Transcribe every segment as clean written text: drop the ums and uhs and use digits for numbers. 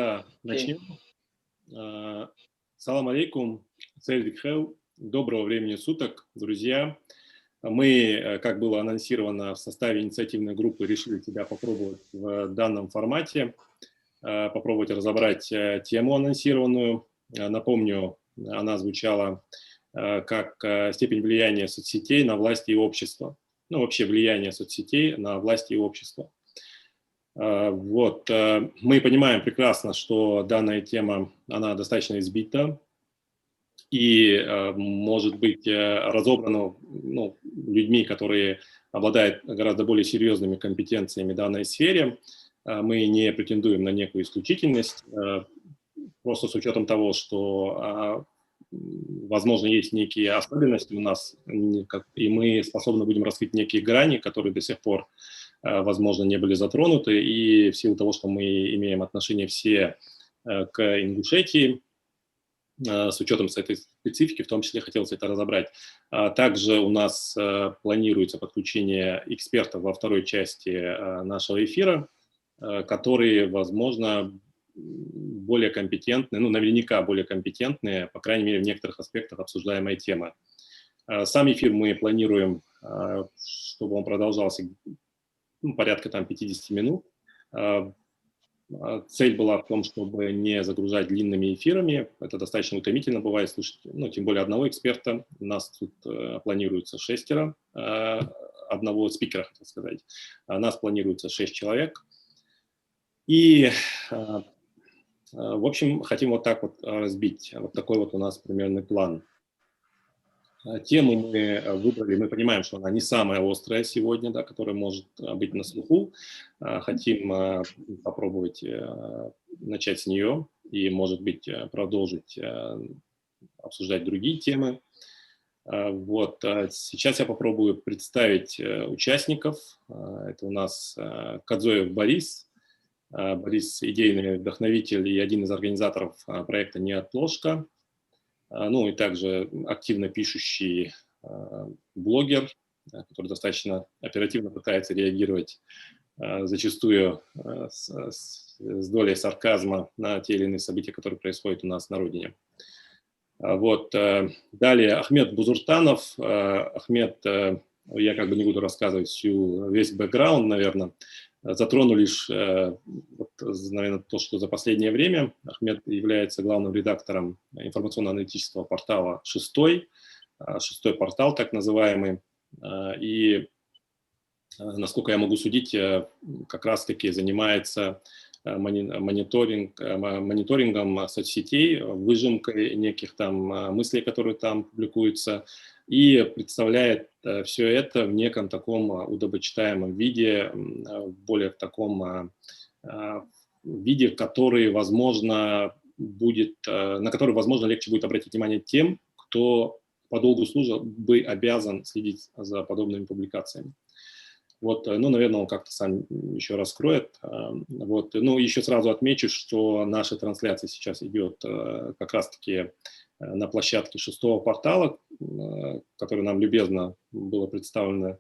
Окей. Начнем. Салам алейкум, Цельдик Хелл. Доброго времени суток, друзья. Мы, как было анонсировано в составе инициативной группы, решили тебя попробовать в данном формате, попробовать разобрать тему анонсированную. Напомню, она звучала как степень влияния соцсетей на власть и общество. Ну, вообще влияние соцсетей на власть и общество. Вот. Мы понимаем прекрасно, что данная тема, она достаточно избита и может быть разобрана людьми, которые обладают гораздо более серьезными компетенциями в данной сфере. Мы не претендуем на некую исключительность, просто с учетом того, что, возможно, есть некие особенности у нас, и мы способны будем раскрыть некие грани, которые до сих пор возможно, не были затронуты, и в силу того, что мы имеем отношение все к Ингушетии, с учетом этой специфики, в том числе хотелось это разобрать. Также у нас планируется подключение экспертов во второй части нашего эфира, которые, возможно, более компетентны, наверняка более компетентные, по крайней мере, в некоторых аспектах обсуждаемой темы. Сам эфир мы планируем, чтобы он продолжался порядка 50 минут. Цель была в том, чтобы не загружать длинными эфирами. Это достаточно утомительно бывает слушать, тем более одного эксперта. У нас тут планируется 6, одного спикера, хотел сказать. У нас планируется 6 человек. И, в общем, хотим вот так вот разбить. Вот такой вот у нас примерный план. Тему мы выбрали, мы понимаем, что она не самая острая сегодня, да, которая может быть на слуху. Хотим попробовать начать с нее и, может быть, продолжить обсуждать другие темы. Вот. Сейчас я попробую представить участников. Это у нас Кадзоев Борис. Борис – идейный вдохновитель и один из организаторов проекта «Неотложка». И также активно пишущий блогер, который достаточно оперативно пытается реагировать зачастую с долей сарказма на те или иные события, которые происходят у нас на родине. Вот. Далее Ахмед Бузуртанов. Ахмед, я как бы не буду рассказывать весь бэкграунд, наверное. Затрону лишь, наверное, то, что за последнее время Ахмед является главным редактором информационно-аналитического портала «Шестой», «Шестой портал» так называемый. И, насколько я могу судить, как раз-таки занимается мониторингом соцсетей, выжимкой неких там мыслей, которые там публикуются, и представляет все это в неком таком удобочитаемом виде, более в таком виде, который, возможно, на который, возможно, легче будет обратить внимание тем, кто по долгу службы обязан следить за подобными публикациями. Вот, наверное, он как-то сам еще раскроет. Вот, еще сразу отмечу, что наша трансляция сейчас идет как раз-таки на площадке «Шестого портала», которое нам любезно было представлено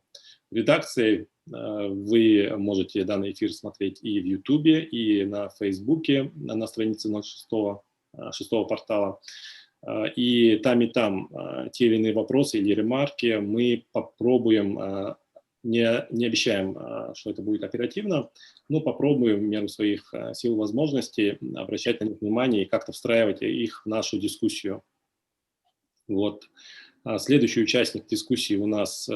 редакцией. Вы можете данный эфир смотреть и в Ютубе, и на Фейсбуке, на странице «Шестого портала». И там те или иные вопросы или ремарки мы попробуем, не обещаем, что это будет оперативно, но попробуем в меру своих сил и возможностей обращать на них внимание и как-то встраивать их в нашу дискуссию. Вот. Следующий участник дискуссии у нас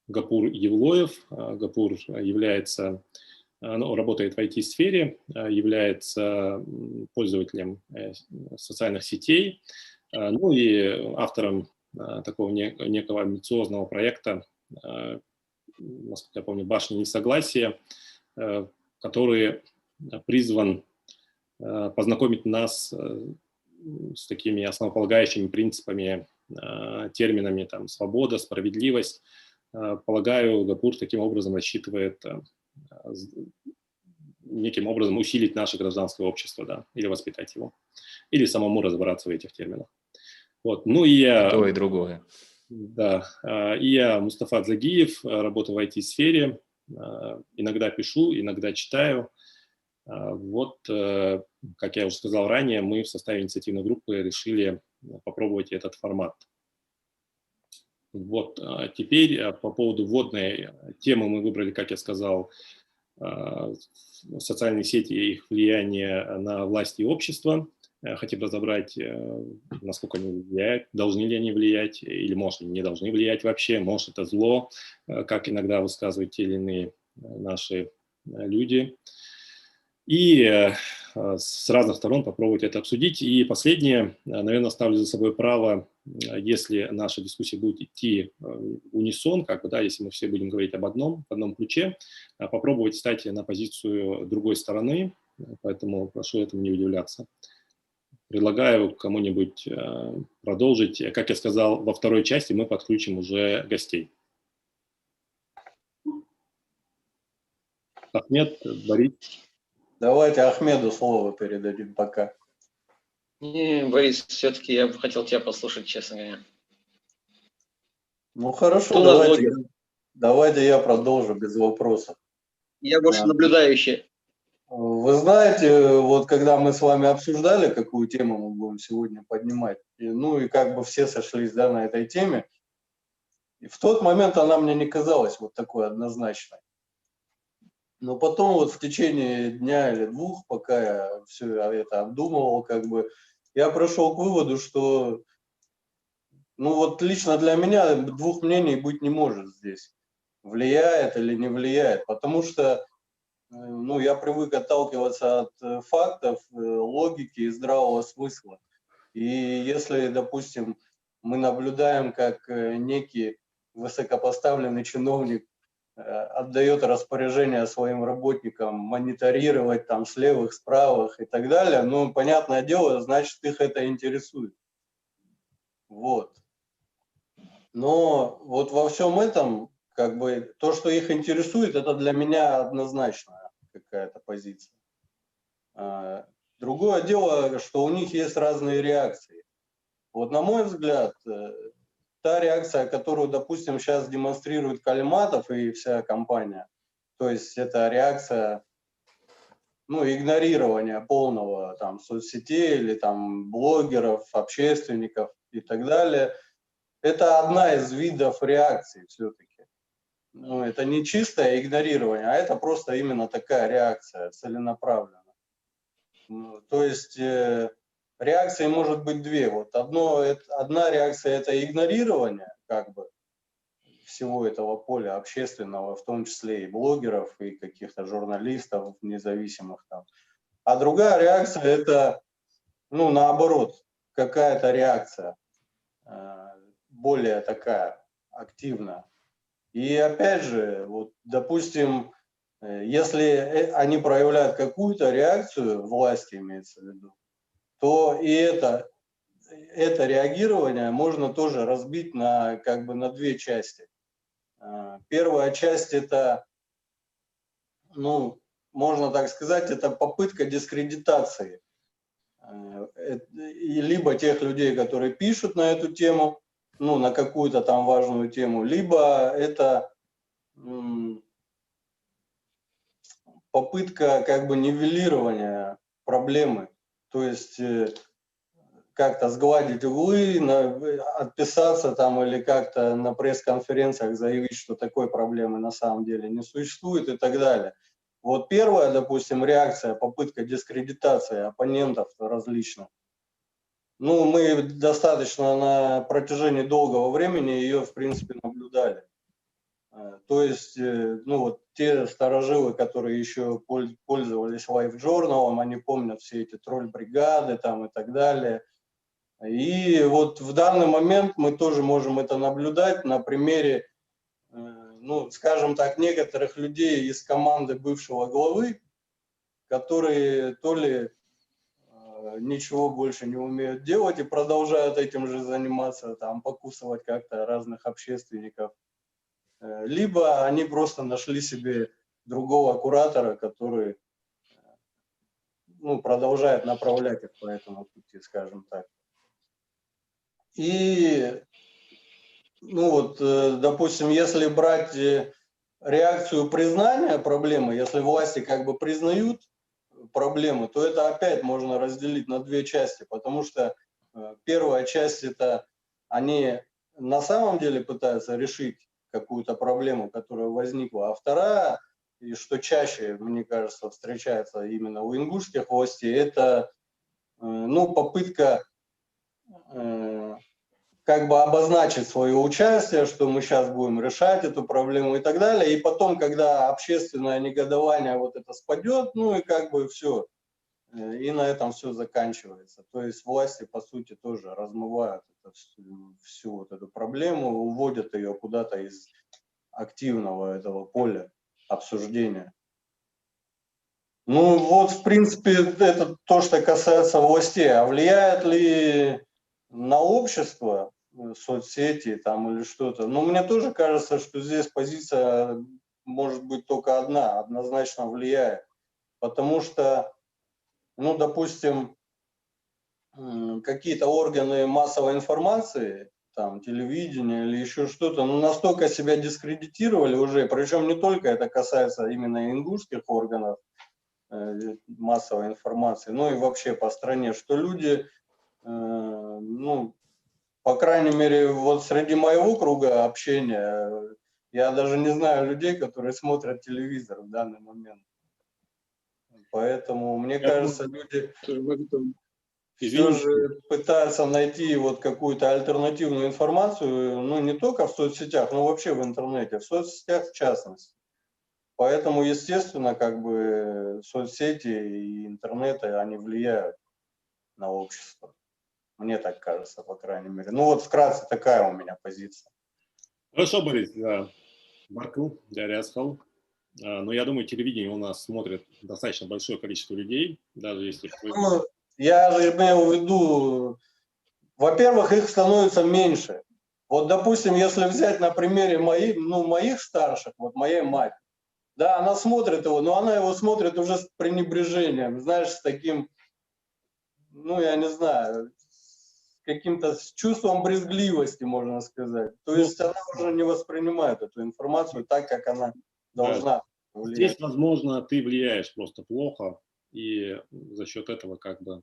Гапур Евлоев. Гапур работает в IT-сфере, является пользователем социальных сетей, и автором такого некого амбициозного проекта, насколько я помню, «Башня несогласия», который призван познакомить нас с такими основополагающими принципами, терминами там свобода, справедливость. Полагаю, Гапур таким образом рассчитывает неким образом усилить наше гражданское общество, да, или воспитать его, или самому разобраться в этих терминах. Вот. И то, и другое. Да, и я Мустафа Дзагиев, работаю в IT-сфере, иногда пишу, иногда читаю. Вот, как я уже сказал ранее, мы в составе инициативной группы решили попробовать этот формат. Вот, теперь по поводу вводной темы мы выбрали, как я сказал, социальные сети и их влияние на власть и общество. Хотим разобрать, насколько они влияют, должны ли они влиять, или, может, не должны влиять вообще, может, это зло, как иногда высказывают те или иные наши люди. И с разных сторон попробовать это обсудить. И последнее, наверное, ставлю за собой право, если наша дискуссия будет идти в унисон, как бы, да, если мы все будем говорить в одном ключе, попробовать стать на позицию другой стороны, поэтому прошу этому не удивляться. Предлагаю кому-нибудь продолжить. Как я сказал, во второй части мы подключим уже гостей. Ахмед, Борис. Давайте Ахмеду слово передадим пока. Не, Борис, все-таки я бы хотел тебя послушать, честно говоря. Ну хорошо, давайте я продолжу без вопросов. Я больше наблюдающий. Вы знаете, вот когда мы с вами обсуждали, какую тему мы будем сегодня поднимать, ну и как бы все сошлись, да, на этой теме, и в тот момент она мне не казалась вот такой однозначной. Но потом вот в течение дня или двух, пока я все это обдумывал, как бы, я пришел к выводу, что, ну вот лично для меня двух мнений быть не может здесь. Влияет или не влияет. Потому что, ну, я привык отталкиваться от фактов, логики и здравого смысла. И если, допустим, мы наблюдаем, как некий высокопоставленный чиновник отдает распоряжение своим работникам мониторировать там с левых, с правых и так далее, ну, понятное дело, значит, их это интересует. Вот. Но вот во всем этом, как бы, то, что их интересует, это для меня однозначная какая-то позиция. Другое дело, что у них есть разные реакции. Вот на мой взгляд, та реакция, которую, допустим, сейчас демонстрирует Калиматов и вся компания, то есть это реакция, ну, игнорирования полного там соцсетей или там блогеров, общественников и так далее, это одна из видов реакции все-таки. Ну, это не чистое игнорирование, а это просто именно такая реакция целенаправленная. Ну, то есть реакции может быть две. Вот одна реакция – это игнорирование как бы всего этого поля общественного, в том числе и блогеров, и каких-то журналистов независимых там. А другая реакция – это, ну, наоборот, какая-то реакция более такая активная. И опять же, вот, допустим, если они проявляют какую-то реакцию, власти имеется в виду, то и это реагирование можно тоже разбить на, как бы, на две части. Первая часть – это, ну, можно так сказать, это попытка дискредитации либо тех людей, которые пишут на эту тему, ну, на какую-то там важную тему, либо это попытка как бы нивелирования проблемы, то есть как-то сгладить углы, отписаться там или как-то на пресс-конференциях заявить, что такой проблемы на самом деле не существует и так далее. Вот первая, допустим, реакция, попытка дискредитации оппонентов различных. Ну, мы достаточно на протяжении долгого времени ее, в принципе, наблюдали. То есть, ну, вот те старожилы, которые еще пользовались LiveJournal, они помнят все эти тролль-бригады там и так далее. И вот в данный момент мы тоже можем это наблюдать на примере, ну, скажем так, некоторых людей из команды бывшего главы, которые то ли ничего больше не умеют делать и продолжают этим же заниматься, там, покусывать как-то разных общественников, либо они просто нашли себе другого куратора, который, ну, продолжает направлять их по этому пути, скажем так. И, ну вот, допустим, если брать реакцию признания проблемы, если власти как бы признают проблемы, то это опять можно разделить на две части, потому что первая часть – это они на самом деле пытаются решить какую-то проблему, которая возникла, а вторая, и что чаще, мне кажется, встречается именно у ингушских властей, это ну, попытка как бы обозначить свое участие, что мы сейчас будем решать эту проблему и так далее. И потом, когда общественное негодование вот это спадет, ну и как бы все, и на этом все заканчивается. То есть власти, по сути, тоже размывают всю вот эту проблему, уводят ее куда-то из активного этого поля обсуждения. Ну вот, в принципе, это то, что касается властей. А влияет ли на общество соцсети там или что-то? Ну, мне тоже кажется, что здесь позиция может быть только одна, однозначно влияет. Потому что, ну, допустим, какие-то органы массовой информации, там, телевидение или еще что-то, ну, настолько себя дискредитировали уже, причем не только это касается именно ингушских органов массовой информации, но и вообще по стране, что люди, ну, по крайней мере, вот среди моего круга общения, я даже не знаю людей, которые смотрят телевизор в данный момент. Поэтому, мне кажется, люди все же пытаются найти вот какую-то альтернативную информацию, ну, не только в соцсетях, но вообще в интернете, в соцсетях в частности. Поэтому, естественно, как бы соцсети и интернеты, они влияют на общество. Мне так кажется, по крайней мере. Ну вот вкратце такая у меня позиция. Хорошо, Борис, да. Баркл, Дярясхал. Но я думаю, телевидение у нас смотрит достаточно большое количество людей, даже если... Ну, я же имею в виду, во-первых, их становится меньше. Вот, допустим, если взять на примере моих старших, вот моей мать, да, она смотрит его, но она его смотрит уже с пренебрежением, знаешь, с таким, ну, я не знаю, с каким-то с чувством брезгливости, можно сказать. То есть она уже не воспринимает эту информацию так, как она должна влиять. Здесь, возможно, ты влияешь просто плохо, и за счет этого как бы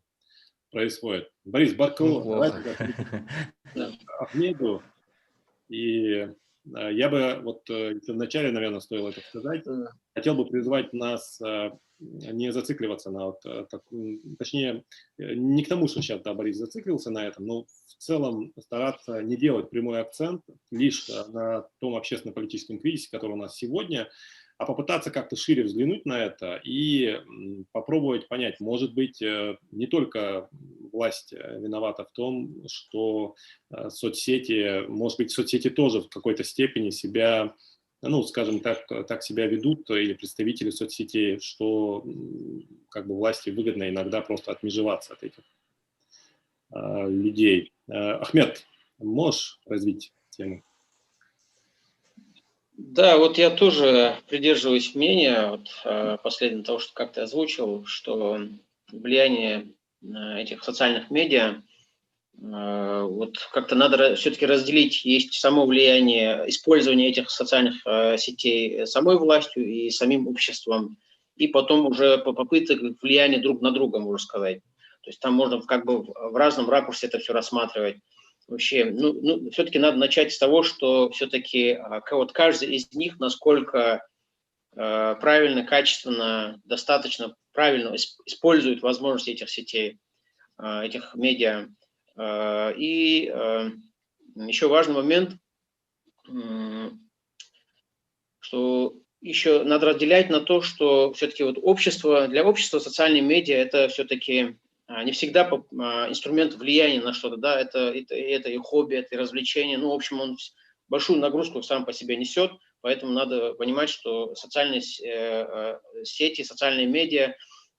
происходит. Борис Баркл, Ахмеду, и я бы, вот в начале, наверное, стоило это сказать, хотел бы призвать нас не зацикливаться на вот, точнее, не к тому, что сейчас, да, Борис зациклился на этом, но в целом стараться не делать прямой акцент лишь на том общественно-политическом кризисе, который у нас сегодня, а попытаться как-то шире взглянуть на это и попробовать понять, может быть, не только власть виновата в том, что соцсети, может быть, соцсети тоже в какой-то степени себя, ну, скажем так себя ведут, или представители соцсетей, что как бы власти выгодно иногда просто отмежеваться от этих людей. Ахмед, можешь развить тему? Да, вот я тоже придерживаюсь мнения, вот, последнего того, что как ты озвучил, что влияние этих социальных медиа, вот как-то надо все-таки разделить, есть само влияние использования этих социальных сетей самой властью и самим обществом, и потом уже попыток влияния друг на друга, можно сказать. То есть там можно как бы в разном ракурсе это все рассматривать. Вообще, ну, все-таки надо начать с того, что все-таки вот каждый из них насколько правильно, качественно, достаточно правильно использует возможности этих сетей, этих медиа. И еще важный момент, что еще надо разделять на то, что все-таки вот для общества социальные медиа это все-таки не всегда инструмент влияния на что-то, да, это и хобби, это и развлечение, ну, в общем, он большую нагрузку сам по себе несет, поэтому надо понимать, что социальные сети, социальные медиа,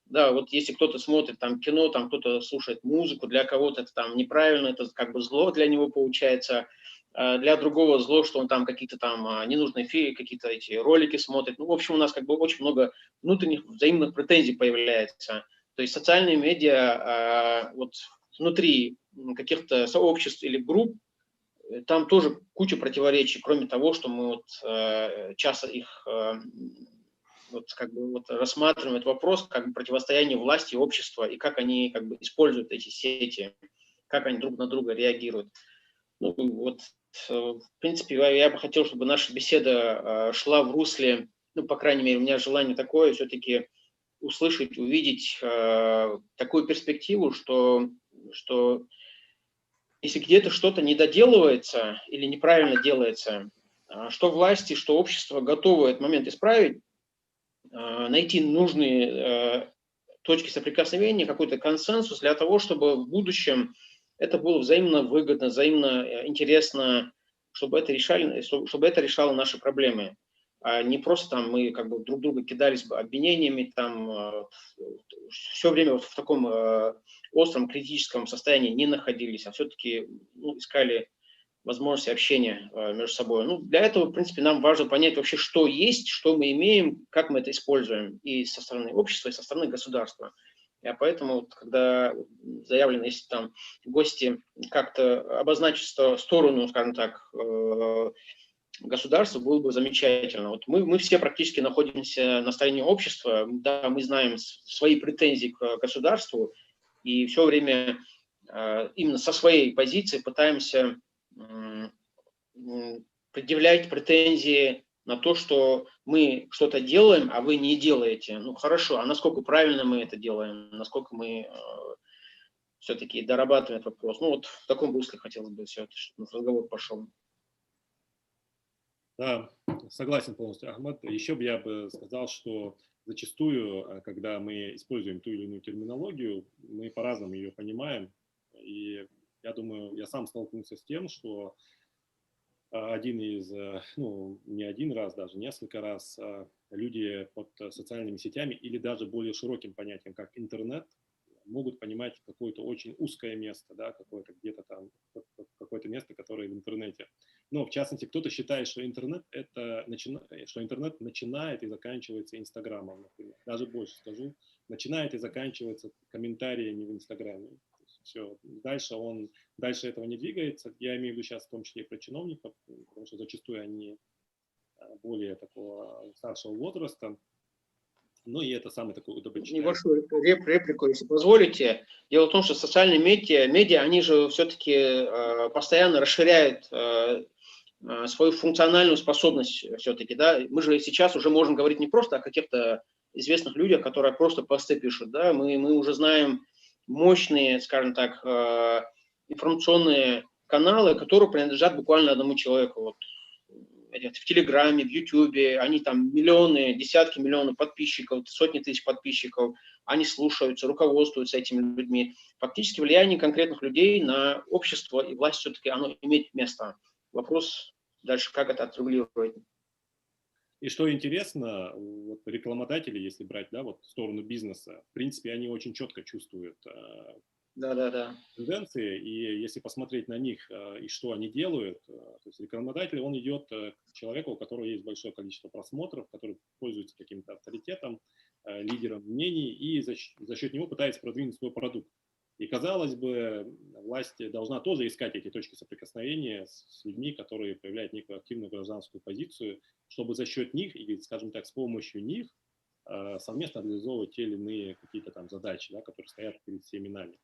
да, вот если кто-то смотрит там кино, там кто-то слушает музыку, для кого-то это там неправильно, это как бы зло для него получается, для другого зло, что он там какие-то там ненужные какие-то эти ролики смотрит. Ну, в общем, у нас как бы очень много внутренних взаимных претензий появляется. То есть социальные медиа вот внутри каких-то сообществ или групп, там тоже куча противоречий, кроме того, что мы вот часто их вот как бы вот рассматриваем этот вопрос как бы противостояние власти и общества, и как они как бы используют эти сети, как они друг на друга реагируют. Ну, вот, в принципе, я бы хотел, чтобы наша беседа шла в русле, ну, по крайней мере, у меня желание такое, все-таки услышать, увидеть такую перспективу, что если где-то что-то не доделывается или неправильно делается, что власти, что общество готовы этот момент исправить, найти нужные точки соприкосновения, какой-то консенсус для того, чтобы в будущем это было взаимно выгодно, взаимно интересно, чтобы это решало наши проблемы. А не просто там мы как бы друг друга кидались бы обвинениями, там все время вот в таком остром критическом состоянии не находились, а все-таки искали возможности общения между собой. Ну, для этого, в принципе, нам важно понять вообще, что есть, что мы имеем, как мы это используем и со стороны общества, и со стороны государства. Поэтому, вот, когда заявлено, если там гости как-то обозначат сторону, скажем так, государства, было бы замечательно. Вот мы все практически находимся на стороне общества, да, мы знаем свои претензии к государству, и все время именно со своей позиции пытаемся предъявлять претензии на то, что мы что-то делаем, а вы не делаете. Ну, хорошо, а насколько правильно мы это делаем, насколько мы все-таки дорабатываем этот вопрос. Ну, вот в таком русле хотелось бы все это, чтобы разговор пошел. Да, согласен полностью, Ахмад. Еще бы я бы сказал, что зачастую, когда мы используем ту или иную терминологию, мы по-разному ее понимаем. И я думаю, я сам столкнулся с тем, что не один раз, даже несколько раз люди под социальными сетями или даже более широким понятием, как интернет, могут понимать какое-то очень узкое место, да, какое-то где-то там, какое-то место, которое в интернете. Но, в частности, кто-то считает, что интернет начинает и заканчивается Инстаграмом, например. Даже больше скажу, начинает и заканчивается комментариями в Инстаграме. Все, дальше этого не двигается. Я имею в виду сейчас в том числе и про чиновников, потому что зачастую они более такого старшего возраста. Ну и это самый такой удобочный. Небольшую реплику, если позволите. Дело в том, что социальные медиа, они же все-таки постоянно расширяют свою функциональную способность все-таки, да. Мы же сейчас уже можем говорить не просто о каких-то известных людях, которые просто посты пишут, да. Мы уже знаем мощные, скажем так, информационные каналы, которые принадлежат буквально одному человеку. Вот в Телеграме, в Ютубе, они там миллионы, десятки миллионов подписчиков, сотни тысяч подписчиков, они слушаются, руководствуются этими людьми. Фактически влияние конкретных людей на общество и власть все-таки оно имеет место. Вопрос дальше, как это отрегулировать. И что интересно, вот рекламодатели, если брать, да, вот в сторону бизнеса, в принципе, они очень четко чувствуют тенденции, и если посмотреть на них и что они делают, то есть рекламодатель, он идет к человеку, у которого есть большое количество просмотров, который пользуется каким-то авторитетом, лидером мнений, и за счет него пытается продвинуть свой продукт. И, казалось бы, власть должна тоже искать эти точки соприкосновения с людьми, которые проявляют некую активную гражданскую позицию, чтобы за счет них, или, скажем так, с помощью них совместно реализовывать те или иные какие-то там задачи, да, которые стоят перед всеми нами.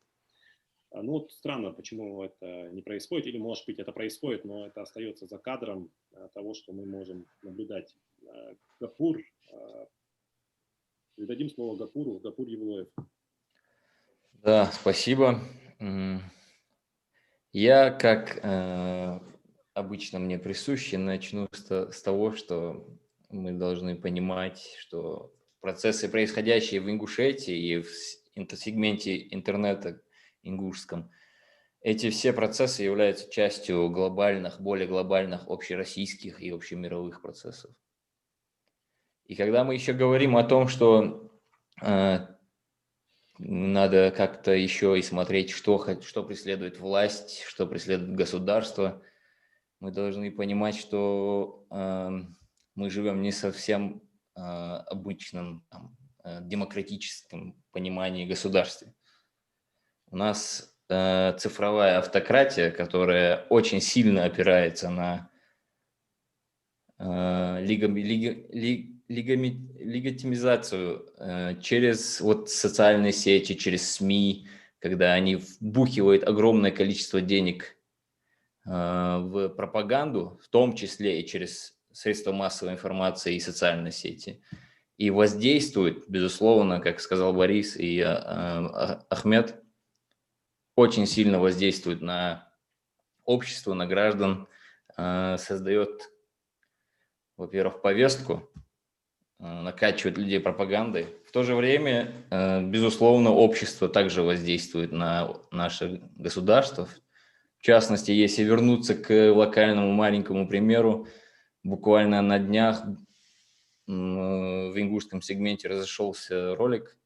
Ну вот странно, почему это не происходит, или, может быть, это происходит, но это остается за кадром того, что мы можем наблюдать. Гапур, передадим слово Гапуру, Гапур Евлоев. Да, спасибо. Я, как обычно мне присуще, начну с того, что мы должны понимать, что процессы, происходящие в Ингушетии и в сегменте интернета ингушском, эти все процессы являются частью глобальных, более глобальных общероссийских и общемировых процессов. И когда мы еще говорим о том, что надо как-то еще и смотреть, что преследует власть, что преследует государство, мы должны понимать, что мы живем не совсем обычном демократическом понимании государства. У нас цифровая автократия, которая очень сильно опирается на легитимизацию через вот социальные сети, через СМИ, когда они вбухивают огромное количество денег в пропаганду, в том числе и через средства массовой информации и социальные сети, и воздействуют, безусловно, как сказал Борис и Ахмед, очень сильно воздействует на общество, на граждан, создает, во-первых, повестку, накачивает людей пропагандой. В то же время, безусловно, общество также воздействует на наше государство. В частности, если вернуться к локальному маленькому примеру, буквально на днях в ингушском сегменте разошелся ролик,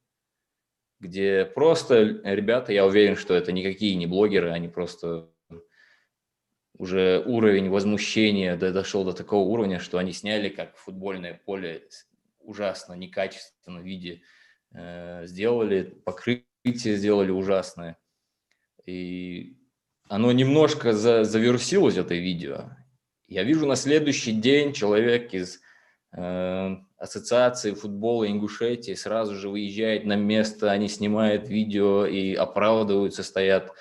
где просто ребята, я уверен, что это никакие не блогеры, они просто уже уровень возмущения дошел до такого уровня, что они сняли, как футбольное поле ужасно, некачественном виде сделали, покрытие сделали ужасное. И оно немножко завирусилось, это видео. Я вижу на следующий день человек из ассоциации футбола Ингушетии сразу же выезжает на место, они снимают видео и оправдываются, стоят.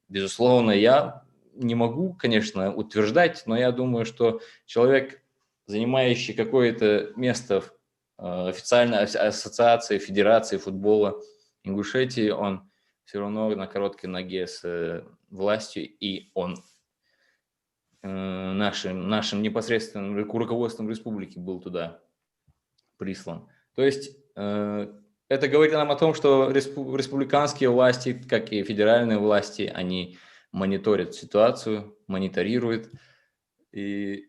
Безусловно, я не могу, конечно, утверждать, но я думаю, что человек, занимающий какое-то место в официальной ассоциации, федерации футбола Ингушетии, он все равно на короткой ноге с властью, и он нашим непосредственным руководством республики был туда прислан. То есть это говорит нам о том, что республиканские власти, как и федеральные власти, они мониторят ситуацию, мониторируют и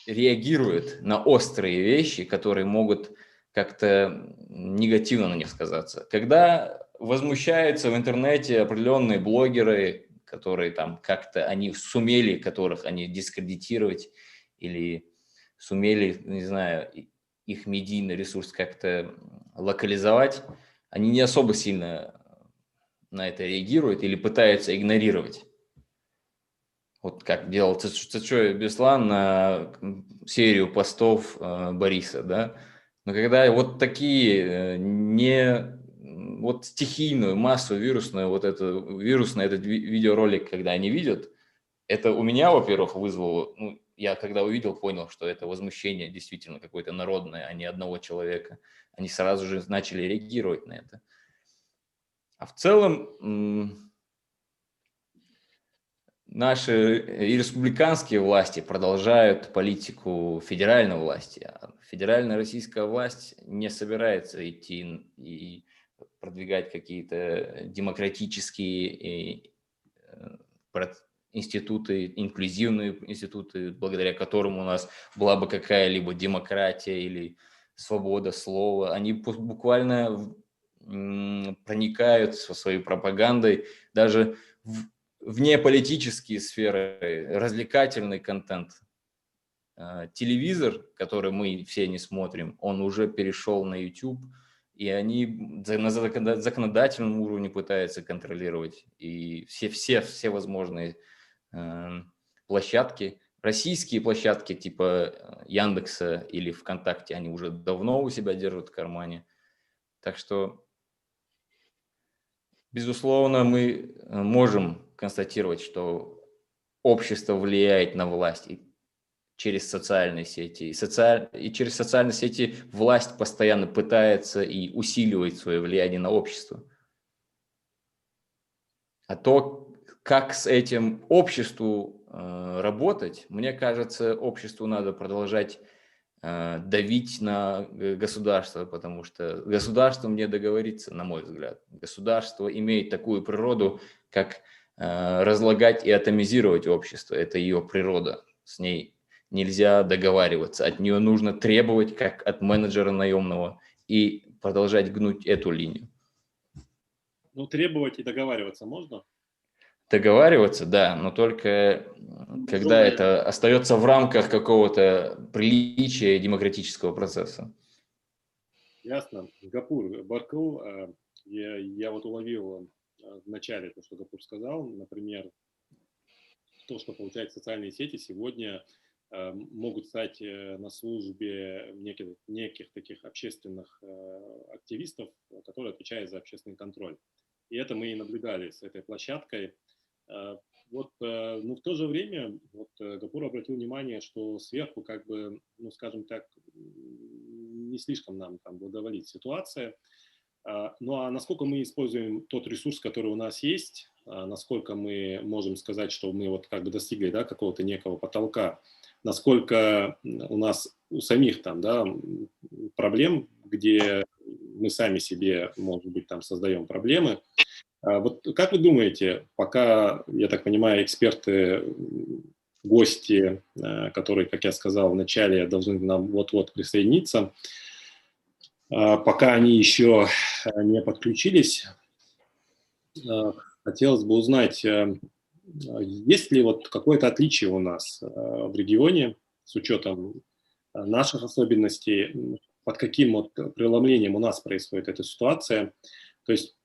реагируют на острые вещи, которые могут как-то негативно на них сказаться. Когда возмущаются в интернете определенные блогеры, которые там как-то они сумели, которых они дискредитировать или сумели, не знаю, их медийный ресурс как-то локализовать, они не особо сильно на это реагируют или пытаются игнорировать. Вот как делал Цачоев Беслан на серию постов Бориса, да. Но когда вот такие вот стихийную, массу вирусную, вот это вирусный этот видеоролик, когда они видят, это у меня, во-первых, вызвало, ну, я когда увидел, понял, что это возмущение действительно какое-то народное, а не одного человека. Они сразу же начали реагировать на это. А в целом наши и республиканские власти продолжают политику федеральной власти. Федеральная российская власть не собирается идти и продвигать какие-то демократические институты, инклюзивные институты, благодаря которым у нас была бы какая-либо демократия или свобода слова. Они буквально проникают со своей пропагандой даже в внеполитические сферы, развлекательный контент. Телевизор, который мы все не смотрим, он уже перешел на YouTube, и они на законодательном уровне пытаются контролировать. И все возможные площадки, российские площадки типа Яндекса или ВКонтакте, они уже давно у себя держат в кармане. Так что, безусловно, мы можем констатировать, что общество влияет на власть через социальные сети. И через социальные сети власть постоянно пытается и усиливает свое влияние на общество. А то, как с этим обществу работать, мне кажется, обществу надо продолжать давить на государство, потому что государством не договориться, на мой взгляд. Государство имеет такую природу, как разлагать и атомизировать общество. Это ее природа. С ней нельзя договариваться. От нее нужно требовать, как от менеджера наемного, и продолжать гнуть эту линию. Ну, требовать и договариваться можно? Договариваться, да, но только когда это остается в рамках какого-то приличия демократического процесса. Ясно. Гапур, Баркул, я вот уловил в начале то, что Гапур сказал, например, то, что получают социальные сети сегодня могут стать на службе неких таких общественных активистов, которые отвечают за общественный контроль. И это мы и наблюдали с этой площадкой. Вот, но в то же время вот, Гапур обратил внимание, что сверху, как бы, ну, скажем так, не слишком нам там благоволит ситуация. Ну а насколько мы используем тот ресурс, который у нас есть, насколько мы можем сказать, что мы вот как бы достигли, да, какого-то некого потолка, насколько у нас у самих там, да, проблем, где мы сами себе, может быть, там создаем проблемы. Вот как вы думаете, пока, я так понимаю, эксперты, гости, которые, как я сказал в начале, должны нам вот-вот присоединиться, пока они еще не подключились, хотелось бы узнать, есть ли вот какое-то отличие у нас в регионе с учетом наших особенностей, под каким вот преломлением у нас происходит эта ситуация. То есть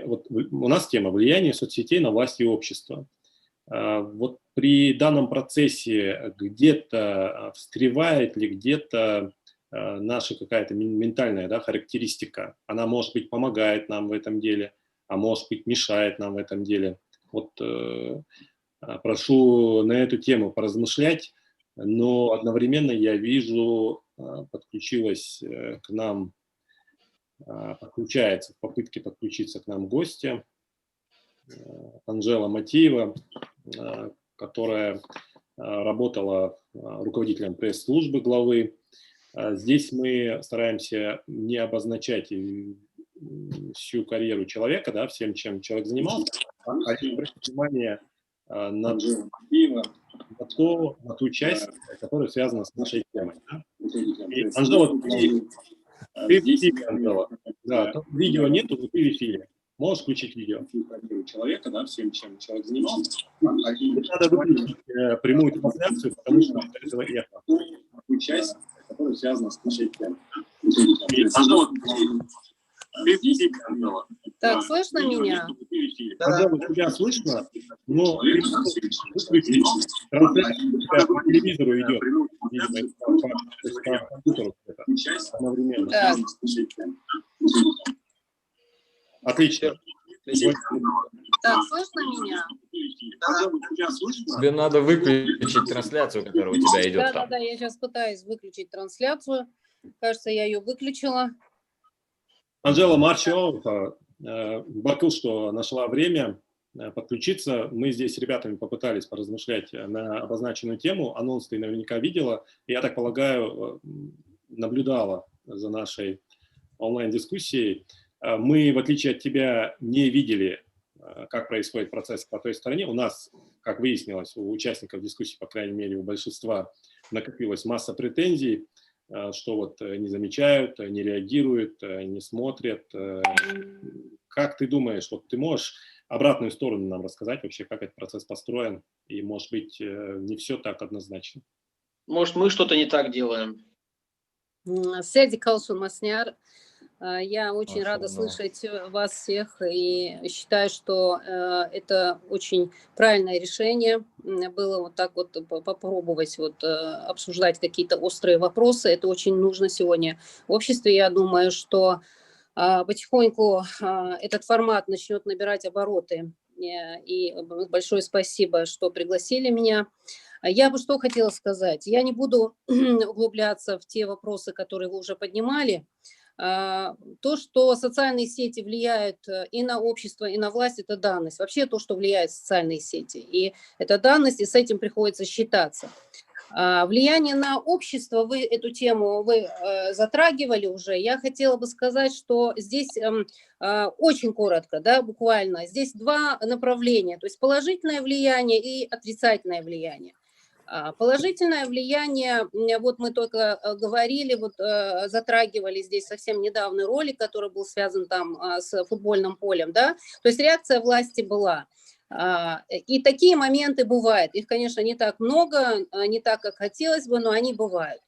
вот у нас тема влияния соцсетей на власть и общество. Вот при данном процессе где-то встревает ли где-то наша какая-то ментальная, да, характеристика, она, может быть, помогает нам в этом деле, а может быть, мешает нам в этом деле. Вот прошу на эту тему поразмышлять, но одновременно я вижу, подключается в попытке подключиться к нам гостья Анжела Матиева, которая работала руководителем пресс-службы главы. Здесь мы стараемся не обозначать всю карьеру человека, да, всем, чем человек занимался, а обратить внимание на ту часть, которая связана с нашей темой. Да? И, Анжела, ты в эфире, Анжела. Да, видео нету, но ты в эфире. Можешь включить видео? Человека, да, всем, чем человек занимался. Надо выключить прямую трансляцию, потому что этого эхо. Ту часть, которая связана с нашей темой. Так, слышно меня? Анжела, тебя слышно, но выключить трансляцию по телевизору идет. По компьютеру одновременно. Так. Отлично. Так, слышно меня? Тебе надо выключить трансляцию, которая у тебя идет там. Да, я сейчас пытаюсь выключить трансляцию. Кажется, я ее выключила. Анжела Марчева, Бакыл, что нашла время подключиться. Мы здесь с ребятами попытались поразмышлять на обозначенную тему. Анонс ты наверняка видела. Я так полагаю, наблюдала за нашей онлайн-дискуссией. Мы, в отличие от тебя, не видели, как происходит процесс по той стороне. У нас, как выяснилось, у участников дискуссии, по крайней мере, у большинства накопилась масса претензий, что вот не замечают, не реагируют, не смотрят. Как ты думаешь, вот ты можешь обратную сторону нам рассказать вообще, как этот процесс построен? И, может быть, не все так однозначно. Может, мы что-то не так делаем? Седи Калшун Масняр. Я очень рада слышать вас всех и считаю, что это очень правильное решение было вот так вот попробовать вот обсуждать какие-то острые вопросы. Это очень нужно сегодня в обществе. Я думаю, что потихоньку этот формат начнет набирать обороты. И большое спасибо, что пригласили меня. Я бы что хотела сказать. Я не буду углубляться в те вопросы, которые вы уже поднимали. То, что социальные сети влияют и на общество, и на власть, это данность. Вообще то, что влияет социальные сети. И это данность, и с этим приходится считаться. Влияние на общество, вы эту тему затрагивали уже. Я хотела бы сказать, что здесь очень коротко, да, буквально, здесь два направления. То есть положительное влияние и отрицательное влияние. Положительное влияние, вот мы только говорили, вот затрагивали здесь совсем недавний ролик, который был связан там с футбольным полем, да, то есть реакция власти была. И такие моменты бывают, их, конечно, не так много, не так, как хотелось бы, но они бывают.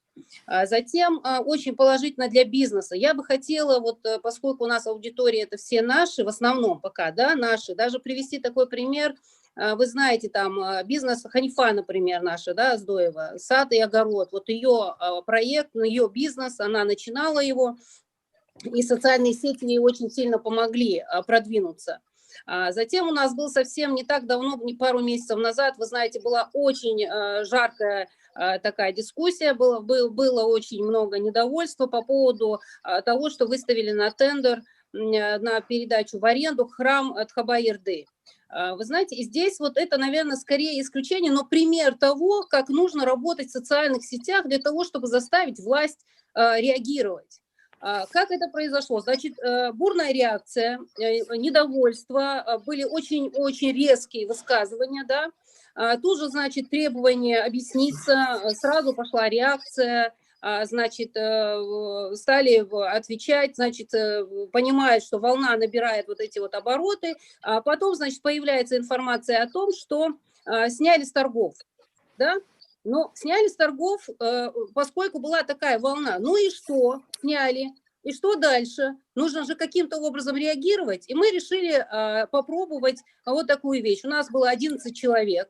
Затем очень положительно для бизнеса. Я бы хотела, вот, поскольку у нас аудитория это все наши, в основном пока, да, наши, даже привести такой пример. вы знаете, там бизнес Ханифа, например, наша, да, Здоева, сад и огород, вот ее проект, ее бизнес, она начинала его, и социальные сети ей очень сильно помогли продвинуться. Затем у нас был совсем не так давно, не пару месяцев назад, вы знаете, была очень жаркая такая дискуссия, было очень много недовольства по поводу того, что выставили на тендер на передачу в аренду храм Тхабаирды. Вы знаете, и здесь вот это, наверное, скорее исключение, но пример того, как нужно работать в социальных сетях для того, чтобы заставить власть реагировать. Как это произошло? Значит, бурная реакция, недовольство, были очень-очень резкие высказывания, да. Тут же, значит, требование объясниться, сразу пошла реакция, значит, стали отвечать, значит, понимают, что волна набирает вот эти вот обороты, а потом, значит, появляется информация о том, что сняли с торгов, да. Но сняли с торгов, поскольку была такая волна. Ну и что? Сняли. И что дальше? Нужно же каким-то образом реагировать. И мы решили попробовать вот такую вещь. У нас было 11 человек.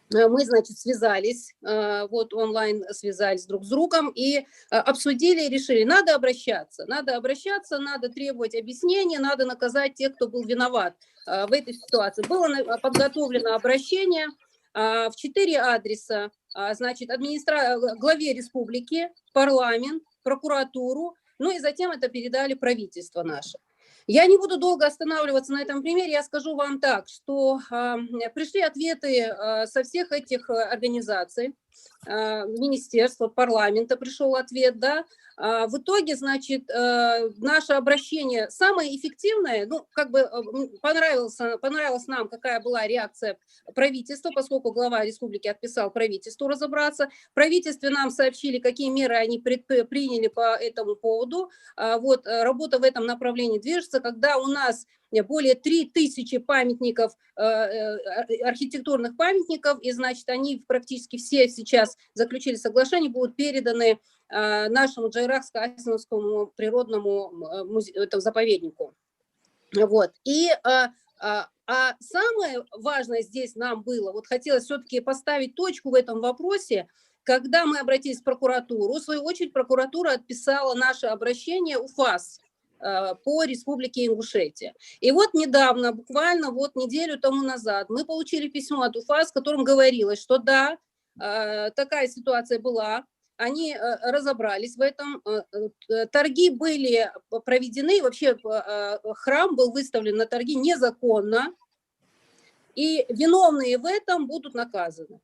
Мы, значит, связались, вот онлайн связались друг с другом и обсудили и решили, надо обращаться, надо требовать объяснения, надо наказать тех, кто был виноват в этой ситуации. Было подготовлено обращение в 4 адреса, значит, главе республики, парламент, прокуратуру, ну и затем это передали правительство наше. Я не буду долго останавливаться на этом примере, я скажу вам так, что пришли ответы со всех этих организаций, министерства, парламента пришел ответ, да. В итоге, значит, наше обращение самое эффективное, ну, как бы понравилась нам, какая была реакция правительства, поскольку глава республики отписал правительству разобраться. В правительстве нам сообщили, какие меры они приняли по этому поводу. Вот, работа в этом направлении движется, когда у нас более 3000 памятников, архитектурных памятников, и, значит, они практически все сейчас заключили соглашение, будут переданы нашему Джайрахско-Асиновскому природному заповеднику. Вот. И самое важное здесь нам было, вот хотелось все-таки поставить точку в этом вопросе, когда мы обратились в прокуратуру, в свою очередь прокуратура отписала наше обращение УФАС по Республике Ингушетия. И вот недавно, буквально вот неделю тому назад, мы получили письмо от УФАС, в котором говорилось, что да, такая ситуация была, они разобрались в этом, торги были проведены, вообще храм был выставлен на торги незаконно, и виновные в этом будут наказаны.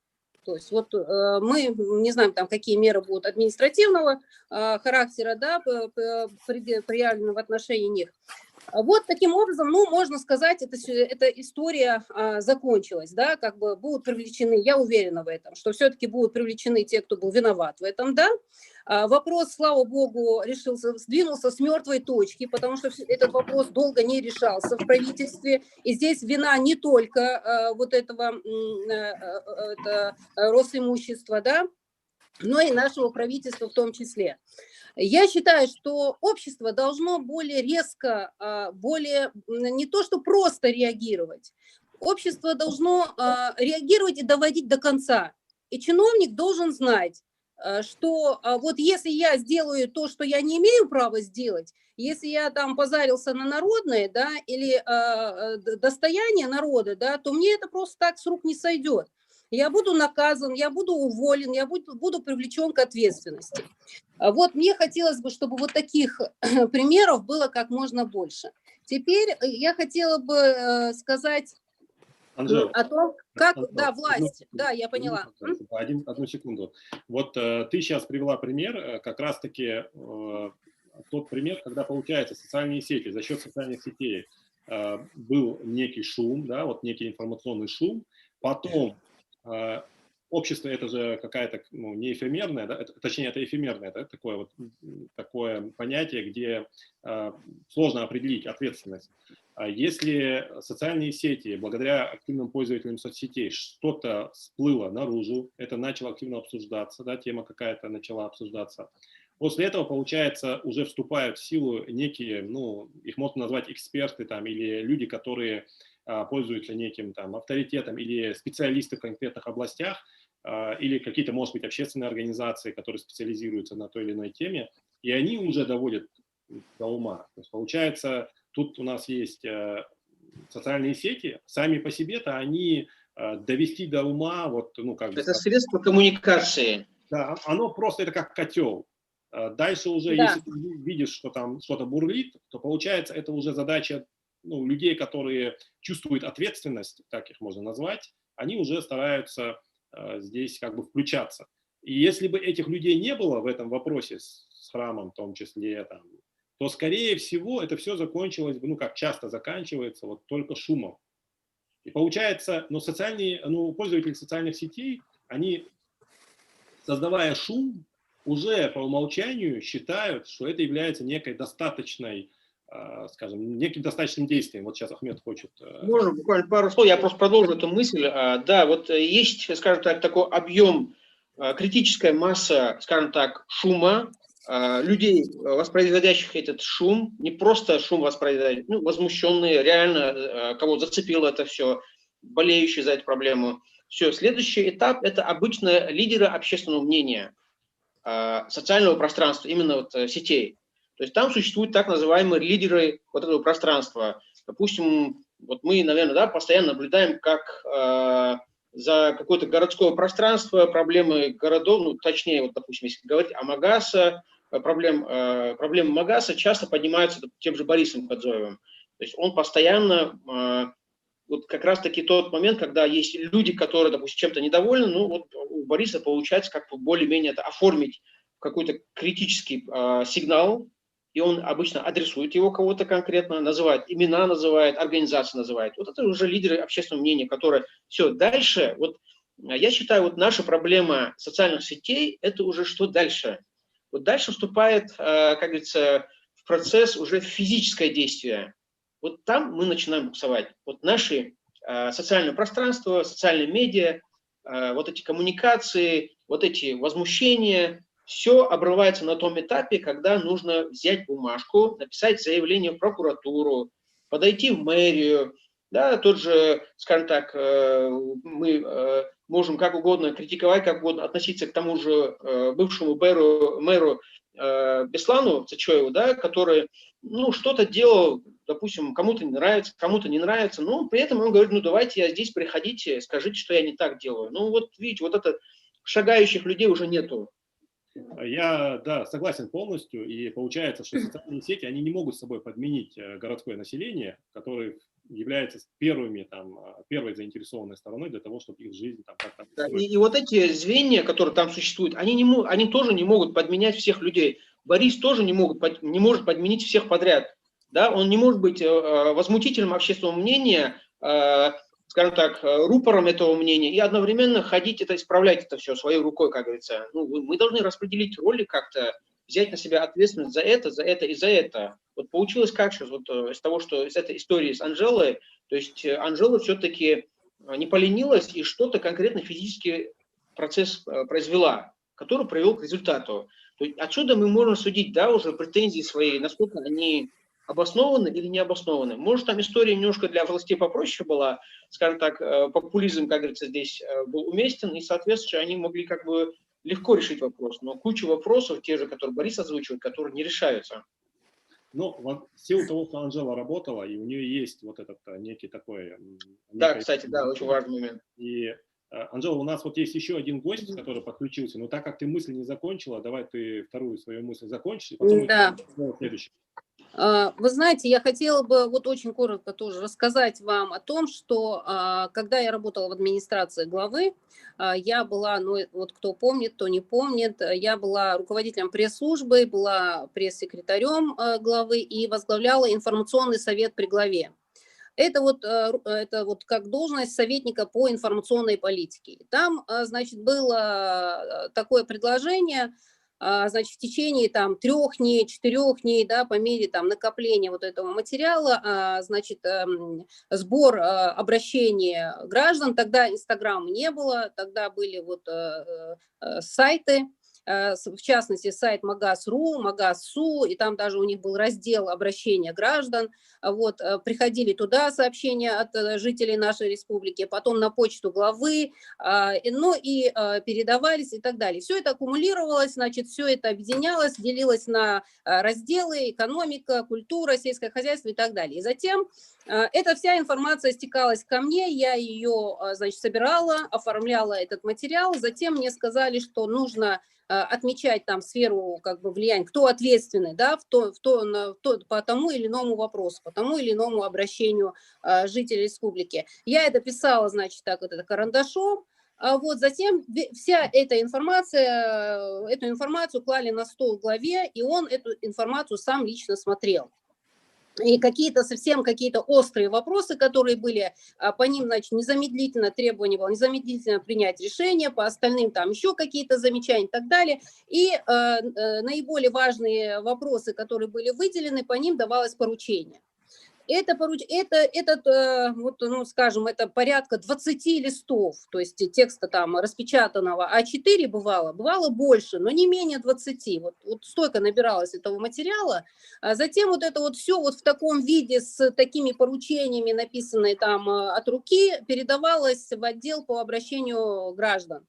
То есть вот мы не знаем, там, какие меры будут административного характера, да, приявлены в отношении них. Вот таким образом, ну, можно сказать, эта история закончилась, да, как бы будут привлечены, я уверена в этом, что все-таки будут привлечены те, кто был виноват в этом, да. Вопрос, слава богу, сдвинулся с мертвой точки, потому что этот вопрос долго не решался в правительстве, и здесь вина не только вот этого Росимущества, да, но и нашего правительства в том числе. Я считаю, что общество должно более резко, более не то что просто реагировать, общество должно реагировать и доводить до конца. И чиновник должен знать, что вот если я сделаю то, что я не имею права сделать, если я там позарился на народное, да, или достояние народа, да, то мне это просто так с рук не сойдет. Я буду наказан, я буду уволен, я буду привлечен к ответственности. Вот мне хотелось бы, чтобы вот таких примеров было как можно больше. Теперь я хотела бы сказать Анжела, о том, как, Анжела, да, власть, да, я поняла. Одну секунду. Вот ты сейчас привела пример, как раз-таки тот пример, когда, получается, социальные сети, за счет социальных сетей был некий шум, да, вот некий информационный шум, потом общество, это же какая-то, ну, не эфемерная, да, точнее, это эфемерное, да, такое понятие, где сложно определить ответственность. Если социальные сети, благодаря активным пользователям соцсетей, что-то всплыло наружу, это начало активно обсуждаться, да, тема какая-то начала обсуждаться, после этого, получается, уже вступают в силу некие, ну, их можно назвать эксперты там, или люди, которые пользуются неким там авторитетом, или специалисты в конкретных областях, или какие-то, может быть, общественные организации, которые специализируются на той или иной теме, и они уже доводят до ума. То есть, получается, тут у нас есть социальные сети, сами по себе-то они довести до ума, вот, ну, как бы... Это средство коммуникации. Да, оно просто, это как котел. Дальше уже, Да. если ты видишь, что там что-то бурлит, то получается, это уже задача, ну, людей, которые чувствуют ответственность, так их можно назвать, они уже стараются здесь как бы включаться. И если бы этих людей не было в этом вопросе с храмом в том числе, там, то, скорее всего, это все закончилось бы, ну, как часто заканчивается, вот только шумом. И получается, пользователи социальных сетей, они, создавая шум, уже по умолчанию считают, что это является некой достаточной, скажем, неким достаточным действием. Вот сейчас Ахмед хочет... Можно буквально пару слов, я просто продолжу эту мысль. Да, вот есть, скажем так, такой объем, критическая масса, скажем так, шума, людей, воспроизводящих этот шум, не просто шум воспроизводящих, ну, возмущенные, реально кого зацепило это все, болеющие за эту проблему. Все, следующий этап – это обычно лидеры общественного мнения, социального пространства, именно вот сетей. То есть там существуют так называемые лидеры вот этого пространства. Допустим, вот мы, наверное, да, постоянно наблюдаем, как за какое-то городское пространство, проблемы городов, ну, точнее, вот, допустим, если говорить о Магаса, проблемы Магаса часто поднимаются тем же Борисом Кодзоевым. То есть он постоянно, вот как раз-таки тот момент, когда есть люди, которые, допустим, чем-то недовольны, ну, вот у Бориса получается как бы более-менее это оформить в какой-то критический сигнал, и он обычно адресует его кого-то конкретно, называет имена, называет, организации называет. Вот это уже лидеры общественного мнения, которые... Все, дальше, вот я считаю, вот наша проблема социальных сетей, это уже что дальше? Вот дальше вступает, как говорится, в процесс уже физическое действие. Вот там мы начинаем буксовать. Вот наши социальное пространство, социальные медиа, вот эти коммуникации, вот эти возмущения, все обрывается на том этапе, когда нужно взять бумажку, написать заявление в прокуратуру, подойти в мэрию, да, тот же, скажем так, мы можем как угодно критиковать, как угодно относиться к тому же бывшему мэру Беслану Цачоеву, да, который, ну, что-то делал, допустим, кому-то не нравится, кому-то не нравится, но при этом он говорит, ну, давайте я здесь, приходите, скажите, что я не так делаю. Ну, вот видите, вот это шагающих людей уже нету. Я, да, согласен полностью, и получается, что социальные сети, они не могут с собой подменить городское население, которое является первой заинтересованной стороной для того, чтобы их жизнь там как-то... Да, и вот эти звенья, которые там существуют, они тоже не могут подменять всех людей. Борис тоже не может подменить всех подряд. Да? Он не может быть возмутителем общественного мнения, скажем так, рупором этого мнения, и одновременно ходить исправлять это все своей рукой, как говорится. Ну, мы должны распределить роли как-то, взять на себя ответственность за это и за это. Вот получилось как сейчас вот из того, что из этой истории с Анжелой, то есть Анжела все-таки не поленилась и что-то конкретно физический процесс произвела, который привел к результату. То есть отсюда мы можем судить, да, уже претензии свои, насколько они обоснованы или не обоснованы. Может, там история немножко для властей попроще была, скажем так, популизм, как говорится, здесь был уместен, и, соответственно, они могли как бы легко решить вопрос. Но куча вопросов, те же, которые Борис озвучивает, которые не решаются. Ну, в силу того, что Анжела работала, и у нее есть вот этот некий такой... Да, кстати, да, очень важный момент. И, Анжела, у нас вот есть еще один гость, который подключился, но так как ты мысль не закончила, давай ты вторую свою мысль закончишь, и потом да. следующий. Вы знаете, я хотела бы вот очень коротко тоже рассказать вам о том, что когда я работала в администрации главы, я была, ну вот кто помнит, кто не помнит, я была руководителем пресс-службы, была пресс-секретарем главы и возглавляла информационный совет при главе. Это вот как должность советника по информационной политике. Там, значит, было такое предложение, значит, в течение там 3 дней, 4 дней, да, по мере там накопления вот этого материала, значит, сбор обращений граждан, тогда Инстаграма не было, тогда были вот сайты, в частности, сайт Магаз.ру, Магаз.су, и там даже у них был раздел обращения граждан. Вот, приходили туда сообщения от жителей нашей республики, потом на почту главы, ну и передавались и так далее. Все это аккумулировалось, значит, все это объединялось, делилось на разделы: экономика, культура, сельское хозяйство и так далее. И затем эта вся информация стекалась ко мне, я ее, значит, собирала, оформляла этот материал, затем мне сказали, что нужно отмечать там сферу как бы влияния, кто ответственный, да, по тому или иному вопросу, по тому или иному обращению жителей республики. Я это писала, значит, так вот это карандашом. Вот затем вся эта информация, эту информацию клали на стол главе, и он эту информацию сам лично смотрел. И совсем какие-то острые вопросы, которые были, по ним, значит, незамедлительно требование было незамедлительно принять решение, по остальным там еще какие-то замечания и так далее. И наиболее важные вопросы, которые были выделены, по ним давалось поручение. Вот, ну, скажем, это порядка 20 листов, то есть текста там распечатанного А4 бывало больше, но не менее 20. Вот столько набиралось этого материала. А затем вот это вот все вот в таком виде с такими поручениями, написанные там от руки, передавалось в отдел по обращению граждан.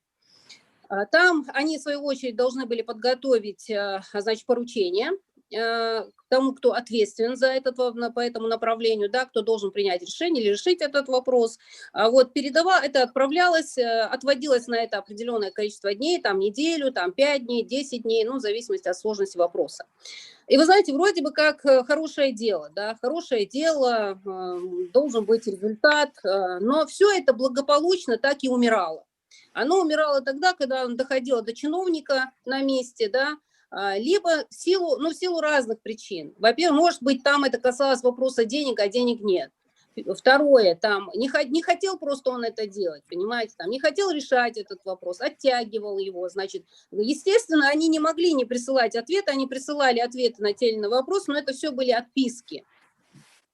Там они, в свою очередь, должны были подготовить, значит, поручение к тому, кто ответственен за по этому направлению, да, кто должен принять решение или решить этот вопрос. Вот это отправлялось, отводилось на это определенное количество дней, там неделю, там 5 дней, 10 дней, ну, в зависимости от сложности вопроса. И вы знаете, вроде бы как хорошее дело, да, хорошее дело, должен быть результат, но все это благополучно так и умирало. Оно умирало тогда, когда оно доходило до чиновника на месте, да, либо в силу разных причин. Во-первых, может быть, там это касалось вопроса денег, а денег нет. Второе, там не хотел просто он это делать, понимаете, там не хотел решать этот вопрос, оттягивал его, значит, естественно, они не могли не присылать ответы, они присылали ответы на те или иные вопросы, но это все были отписки.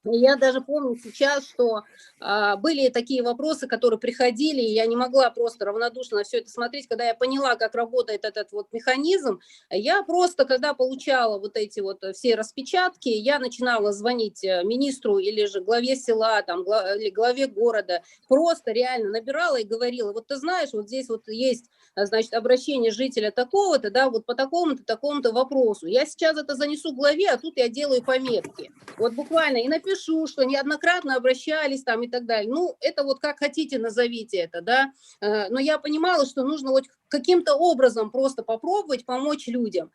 Я даже помню сейчас, что были такие вопросы, которые приходили, и я не могла просто равнодушно на все это смотреть. Когда я поняла, как работает этот вот механизм, я просто, когда получала вот эти вот все распечатки, я начинала звонить министру или же главе села, там, или главе города, просто реально набирала и говорила: вот ты знаешь, вот здесь вот есть, значит, обращение жителя такого-то, да, вот по такому-то вопросу. Я сейчас это занесу главе, а тут я делаю пометки. Вот буквально и напишу, что неоднократно обращались там и так далее. Ну, это вот как хотите назовите это, да. Но я понимала, что нужно вот каким-то образом просто попробовать помочь людям.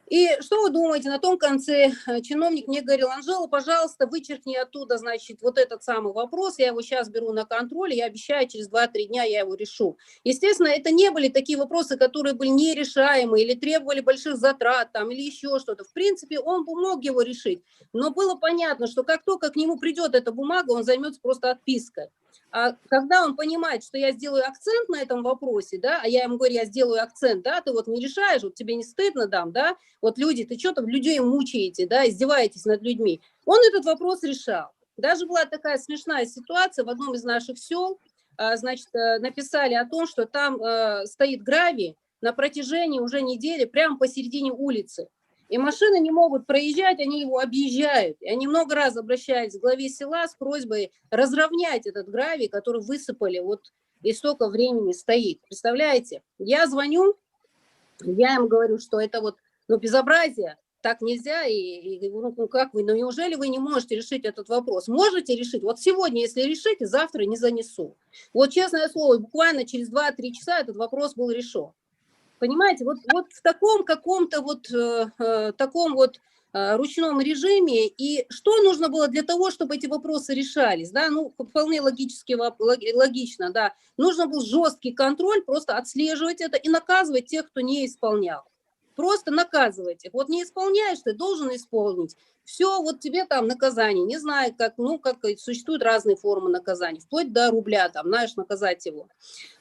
И что вы думаете, на том конце чиновник мне говорил: Анжела, пожалуйста, вычеркни оттуда, значит, вот этот самый вопрос, я его сейчас беру на контроль, я обещаю, через 2-3 дня я его решу. Естественно, это не были такие вопросы, которые были нерешаемы или требовали больших затрат там, или еще что-то. В принципе, он бы мог его решить, но было понятно, что как только к нему придет эта бумага, он займется просто отпиской. А когда он понимает, что я сделаю акцент на этом вопросе, да, а я ему говорю: я сделаю акцент, да, ты вот не решаешь, вот тебе не стыдно, дам, да, вот люди, ты что там людей мучаете, да, издеваетесь над людьми. Он этот вопрос решал. Даже была такая смешная ситуация в одном из наших сел, значит, написали о том, что там стоит гравий на протяжении уже недели прямо посередине улицы. И машины не могут проезжать, они его объезжают. И они много раз обращались к главе села с просьбой разровнять этот гравий, который высыпали, вот и столько времени стоит. Представляете? Я звоню, я им говорю, что это вот, ну, безобразие, так нельзя, ну, как вы, ну, неужели вы не можете решить этот вопрос? Можете решить? Вот сегодня, если решите, завтра не занесу. Вот, честное слово, буквально через 2-3 часа этот вопрос был решен. Понимаете, вот в таком каком-то вот таком вот ручном режиме, и что нужно было для того, чтобы эти вопросы решались, да, ну, вполне логично, да, нужно был жесткий контроль, просто отслеживать это и наказывать тех, кто не исполнял. Просто наказывать их. Вот не исполняешь, ты должен исполнить. все, вот тебе там наказание, не знаю, как, ну, как существуют разные формы наказания, вплоть до рубля, там, знаешь, наказать его.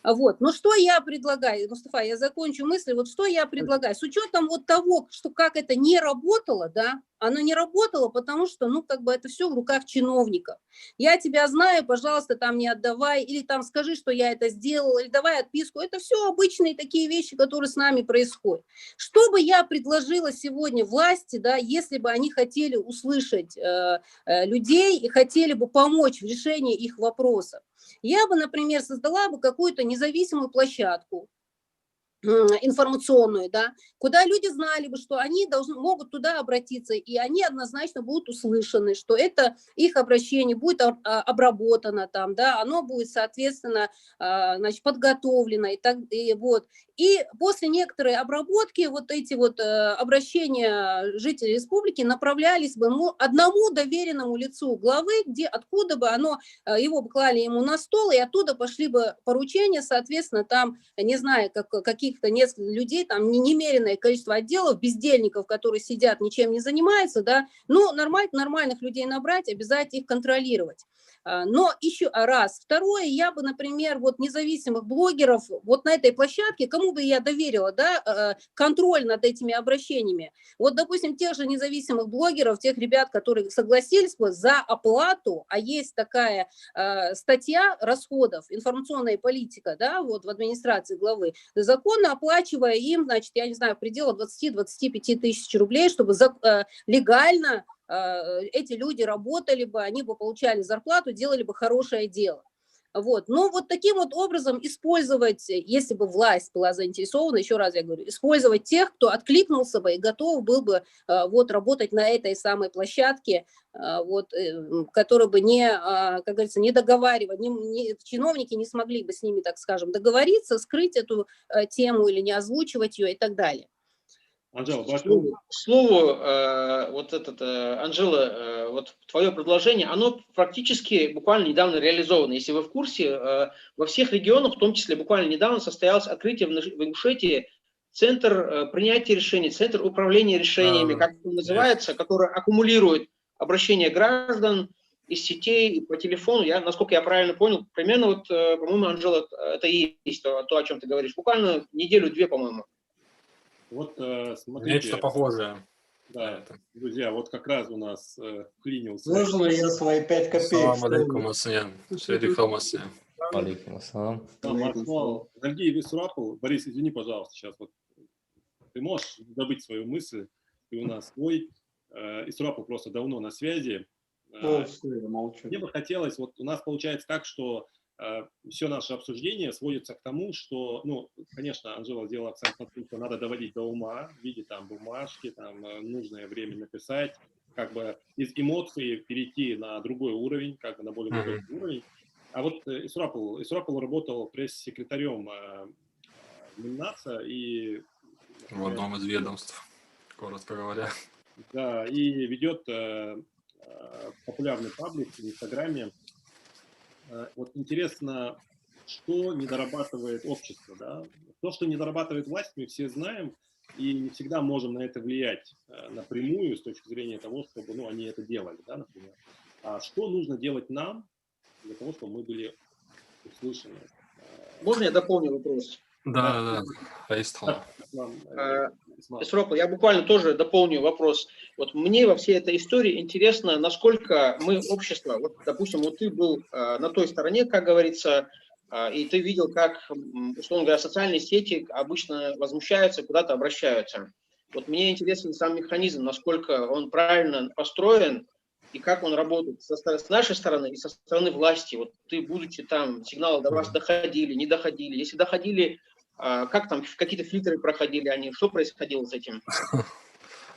Вот. Но что я предлагаю, Мустафа, я закончу мысль, вот что я предлагаю, с учетом вот того, что как это не работало, да, оно не работало, потому что, ну, как бы это все в руках чиновников. Я тебя знаю, пожалуйста, там не отдавай, или там скажи, что я это сделала, или давай отписку. Это все обычные такие вещи, которые с нами происходят. Что бы я предложила сегодня власти, да, если бы они хотели услышать людей и хотели бы помочь в решении их вопросов? Я бы, например, создала бы какую-то независимую площадку, информационную, да, куда люди знали бы, что они могут туда обратиться, и они однозначно будут услышаны, что это их обращение будет обработано там, да, оно будет, соответственно, значит, подготовлено, и вот. И после некоторой обработки вот эти вот обращения жителей республики направлялись бы одному доверенному лицу главы, откуда бы его бы клали ему на стол, и оттуда пошли бы поручения, соответственно, там, не знаю, каких-то несколько людей, там немеренное количество отделов, бездельников, которые сидят, ничем не занимаются, да, ну, нормальных людей набрать, обязательно их контролировать. Но еще раз. Второе, я бы, например, вот независимых блогеров вот на этой площадке, кому бы я доверила, да, контроль над этими обращениями. Вот, допустим, тех же независимых блогеров, тех ребят, которые согласились бы за оплату, а есть такая статья расходов, информационная политика, да, вот в администрации главы, законно оплачивая им, значит, я не знаю, в пределах 20-25 тысяч рублей, чтобы легально эти люди работали бы, они бы получали зарплату, делали бы хорошее дело. Вот. Но вот таким вот образом использовать, если бы власть была заинтересована, еще раз я говорю, использовать тех, кто откликнулся бы и готов был бы вот работать на этой самой площадке, вот, который бы не, как говорится, не договаривать, чиновники не смогли бы с ними, так скажем, договориться, скрыть эту тему или не озвучивать ее и так далее. Анжела, к слову, Анжела, вот твое предложение, оно практически буквально недавно реализовано. Если вы в курсе, во всех регионах, в том числе буквально недавно состоялось открытие в Ингушетии центр принятия решений, центр управления решениями, как это называется, который аккумулирует обращения граждан из сетей и по телефону. Насколько я правильно понял, примерно вот, по-моему, Анжела, это и есть то, о чем ты говоришь. Буквально неделю-две, по-моему. Вот смотрите. Нечто похожее. Да, друзья, вот как раз у нас вклинился. Можно я свои 5 копеек? Салам алейкум, Асаян. Шерифам Асаян. Алейкум ассалам. Дорогие Висурапл, Борис, извини, пожалуйста, сейчас вот ты можешь добыть свою мысль, ты у нас свой. Исурапл просто давно на связи. Мне бы хотелось, вот у нас получается так, что все наше обсуждение сводится к тому, что, ну, конечно, Анжела сделала акцент на том, что надо доводить до ума, в виде там бумажки, там нужное время написать, как бы из эмоций перейти на другой уровень, как бы на более высокий уровень. А вот Исурапл работал пресс-секретарем Миннаца и... В одном из ведомств, коротко говоря. Да, и ведет популярный паблик в Инстаграме. Вот интересно, что не дорабатывает общество, да? То, что не дорабатывает власть, мы все знаем, и не всегда можем на это влиять напрямую с точки зрения того, чтобы, ну, они это делали, да, например. А что нужно делать нам для того, чтобы мы были услышаны? Можно я дополню вопрос? Да. Исурапл, я буквально тоже дополню вопрос. Вот мне во всей этой истории интересно, насколько мы, общество, вот, допустим, вот ты был на той стороне, как говорится, и ты видел, как, условно говоря, социальные сети обычно возмущаются, куда-то обращаются. Вот мне интересен сам механизм, насколько он правильно построен и как он работает с нашей стороны и со стороны власти. Вот ты, будучи там, сигналы до вас доходили, не доходили. Если доходили, как там, какие-то фильтры проходили они, что происходило с этим?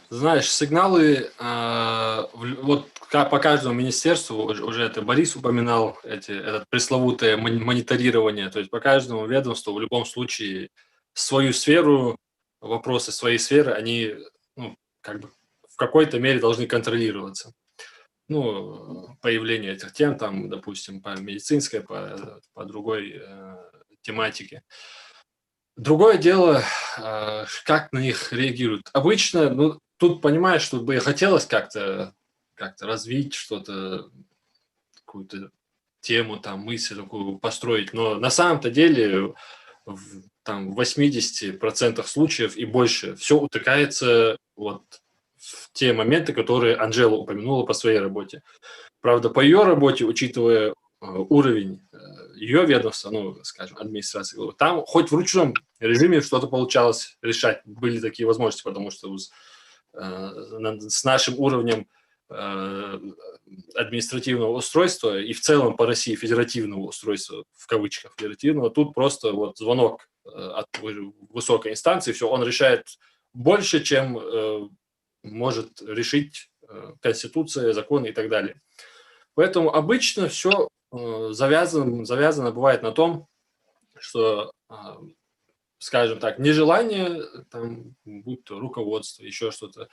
Знаешь, сигналы, вот по каждому министерству, уже это Борис упоминал, это пресловутое мониторирование, то есть по каждому ведомству в любом случае свою сферу, вопросы своей сферы, они, ну, как бы в какой-то мере должны контролироваться. Ну, появление этих тем, там, допустим, по медицинской, по другой тематике. Другое дело, как на них реагируют. Обычно, ну, тут, понимаешь, тут бы хотелось как-то развить что-то, какую-то тему, там, мысль такую построить, но на самом-то деле там, в 80% случаев и больше все утыкается вот в те моменты, которые Анжела упомянула по своей работе. Правда, по ее работе, учитывая уровень ее ведомства, ну, скажем, администрации, там хоть в ручном режиме что-то получалось решать, были такие возможности, потому что с нашим уровнем административного устройства и в целом по России федеративного устройства, в кавычках федеративного, тут просто вот звонок от высокой инстанции, все, он решает больше, чем может решить Конституция, законы и так далее. Поэтому обычно все завязано бывает на том, что, скажем так, нежелание, там, будь то руководство, еще что-то,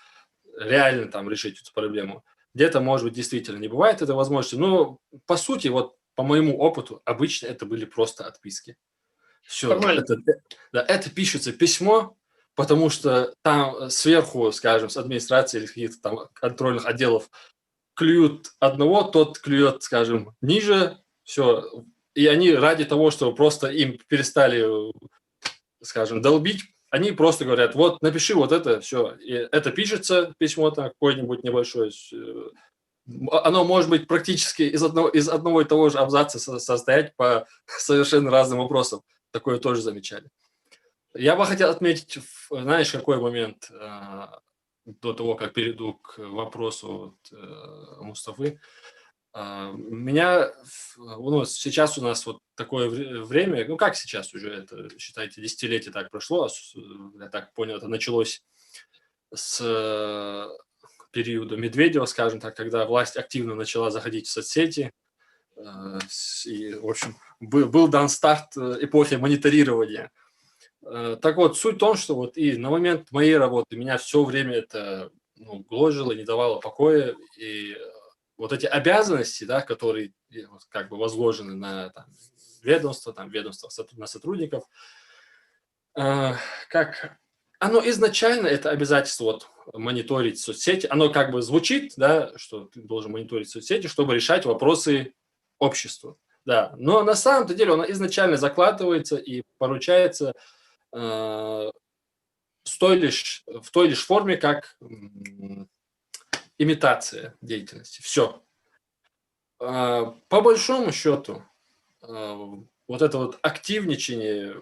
реально там решить эту проблему. Где-то, может быть, действительно не бывает этой возможности, но, по сути, вот по моему опыту, обычно это были просто отписки. Все, это пишется письмо, потому что там сверху, скажем, с администрации или каких-то там контрольных отделов клюют одного, тот клюет, скажем, ниже, все. И они ради того, чтобы просто им перестали, скажем, долбить, они просто говорят, вот, напиши вот это, все. И это пишется, письмо там какое-нибудь небольшое. Оно может быть практически из одного и того же абзаца состоять по совершенно разным вопросам. Такое тоже замечали. Я бы хотел отметить, знаешь, какой момент до того, как перейду к вопросу Мустафы. Сейчас у нас вот такое время, ну как сейчас уже, это, считайте, десятилетие так прошло, я так понял, это началось с периода Медведева, скажем так, когда власть активно начала заходить в соцсети, и, в общем, был дан старт эпохи мониторирования. Так вот, суть в том, что вот и на момент моей работы меня все время это гложило, не давало покоя, и вот эти обязанности, да, которые как бы возложены на ведомство на сотрудников, как оно изначально, это обязательство вот, мониторить соцсети, оно как бы звучит, да, что ты должен мониторить соцсети, чтобы решать вопросы обществу. Да. Но на самом-то деле оно изначально закладывается и поручается в той лишь форме, как имитация деятельности. Все. По большому счету, вот это вот активничание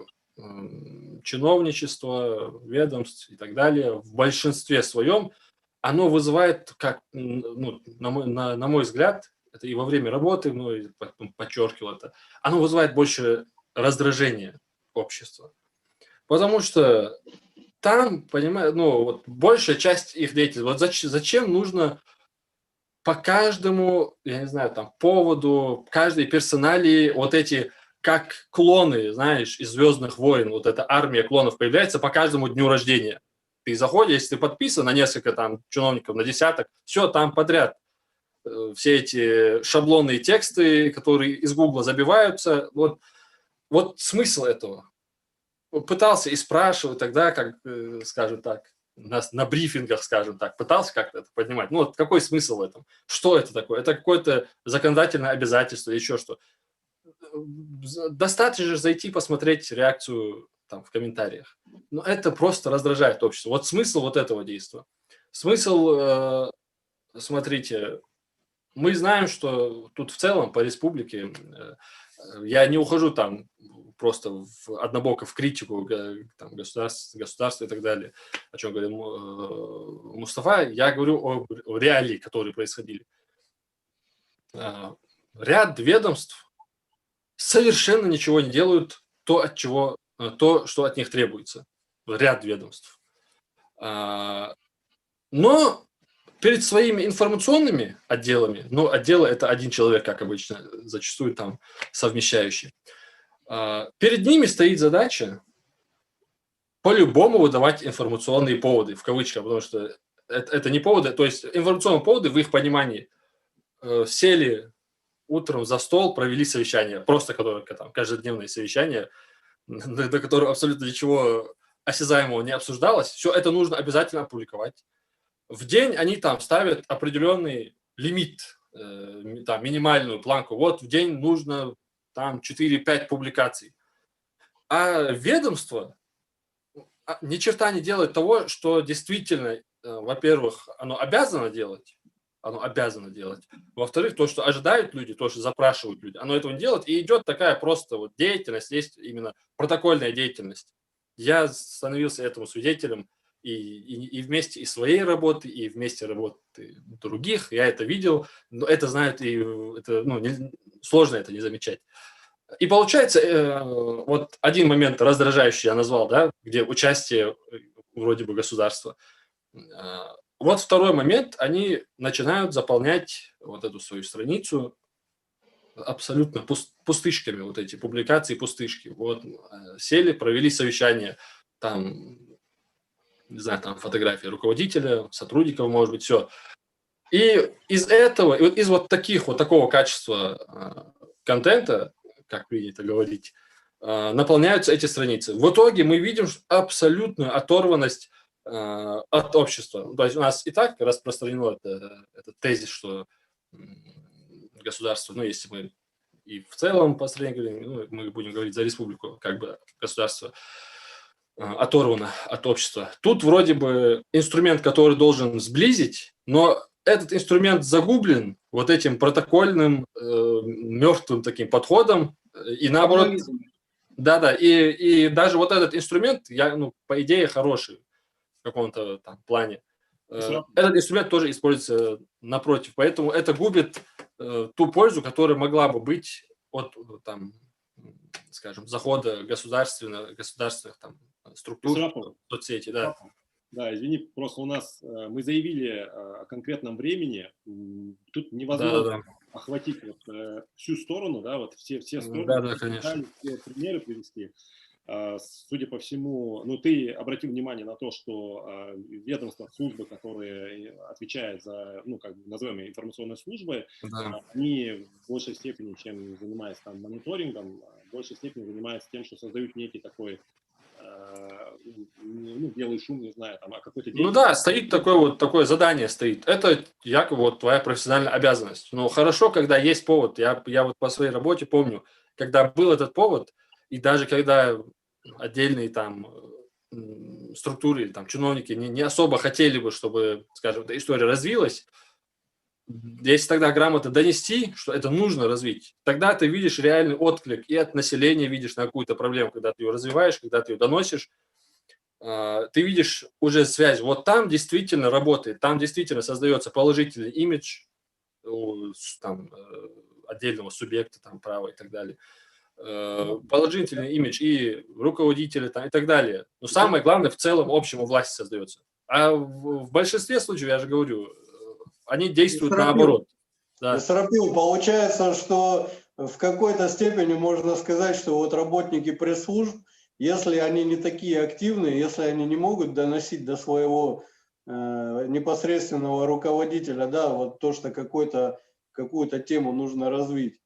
чиновничества, ведомств и так далее в большинстве своем, оно вызывает, как, на мой взгляд, это и во время работы, и подчеркивал это, оно вызывает больше раздражения общества. Потому что там, понимаешь, вот большая часть их деятельности, вот зачем нужно по каждому, я не знаю, там, поводу, каждой персоналии вот эти, как клоны, знаешь, из «Звездных войн», вот эта армия клонов появляется по каждому дню рождения. Ты заходишь, если ты подписан на несколько там чиновников, на десяток, все там подряд. Все эти шаблонные тексты, которые из Гугла забиваются, вот смысл этого. Пытался и спрашивать тогда, как, скажем так, на брифингах, скажем так, пытался как-то это поднимать. Какой смысл в этом? Что это такое? Это какое-то законодательное обязательство, еще что? Достаточно же зайти посмотреть реакцию там в комментариях. Но это просто раздражает общество. Вот смысл вот этого действия. Смысл, смотрите, мы знаем, что тут в целом по республике, я не ухожу там просто однобоко в критику там, государства и так далее, о чем говорил Мустафа, я говорю о реалии, которые происходили. Ряд ведомств совершенно ничего не делают то, что от них требуется. Ряд ведомств. Но перед своими информационными отделами, отделы – это один человек, как обычно, зачастую там совмещающий, перед ними стоит задача по-любому выдавать информационные поводы, в кавычках, потому что это не поводы, то есть информационные поводы в их понимании сели утром за стол, провели совещание, просто каждодневное совещание, до которого абсолютно ничего осязаемого не обсуждалось, все это нужно обязательно опубликовать. в день они там ставят определенный лимит, там, минимальную планку. Вот в день нужно там 4-5 публикаций. А ведомство ни черта не делает того, что действительно, во-первых, оно обязано делать. Во-вторых, то, что ожидают люди, то, что запрашивают люди, оно этого не делает. И идет такая просто вот деятельность, есть именно протокольная деятельность. Я становился этому свидетелем и вместе и своей работы, и вместе работы других. Я это видел, но это знают, и это, ну, сложно это не замечать. И получается, вот один момент раздражающий я назвал, да, где участие вроде бы государства. Вот второй момент, они начинают заполнять вот эту свою страницу абсолютно пустышками, вот эти публикации пустышки. Вот сели, провели совещание, там, не знаю, там фотографии руководителя, сотрудников, может быть, все. И из этого, из вот такого качества контента, как принято говорить, наполняются эти страницы. В итоге мы видим абсолютную оторванность от общества. То есть у нас и так распространено этот тезис, что государство, ну, если мы и в целом по стране говорим, ну, мы будем говорить за республику, как бы государство оторвано от общества. Тут вроде бы инструмент, который должен сблизить, но этот инструмент загублен вот этим протокольным мертвым таким подходом, и наоборот, да, и даже вот этот инструмент, по идее, хороший в каком-то там плане. Этот инструмент тоже используется напротив, поэтому это губит ту пользу, которая могла бы быть от, там, скажем, захода государственных там структур, соцсети, да. Да, извини, просто у нас мы заявили о конкретном времени, тут невозможно охватить вот, всю сторону, да, вот все стороны, да, конечно. все примеры привести. Судя по всему, ну, ты обратил внимание на то, что ведомства, службы, которые отвечают за, ну, как бы назовем информационные службы, они в большей степени, чем занимаются там мониторингом, в большей степени занимаются тем, что создают некий такой, ну, белый шум, не знаю, там, а какой-то день. Ну да, стоит такое задание стоит. Это якобы вот твоя профессиональная обязанность. Но хорошо, когда есть повод. Я вот по своей работе помню, когда был этот повод, и даже когда отдельные там структуры, там чиновники не особо хотели бы, чтобы, скажем, эта история развилась, если тогда грамотно донести, что это нужно развить, тогда ты видишь реальный отклик и от населения видишь на какую-то проблему, когда ты ее развиваешь, когда ты ее доносишь, ты видишь уже связь. Вот там действительно работает, там действительно создается положительный имидж там, отдельного субъекта, там, права и так далее. Положительный имидж и руководителя там, и так далее. Но самое главное, в целом, общему власти создается. А в большинстве случаев, я же говорю, они действуют наоборот. Да. Получается, что в какой-то степени можно сказать, что вот работники пресс-служб, если они не такие активные, если они не могут доносить до своего непосредственного руководителя, да, вот то, что какую-то тему нужно развить,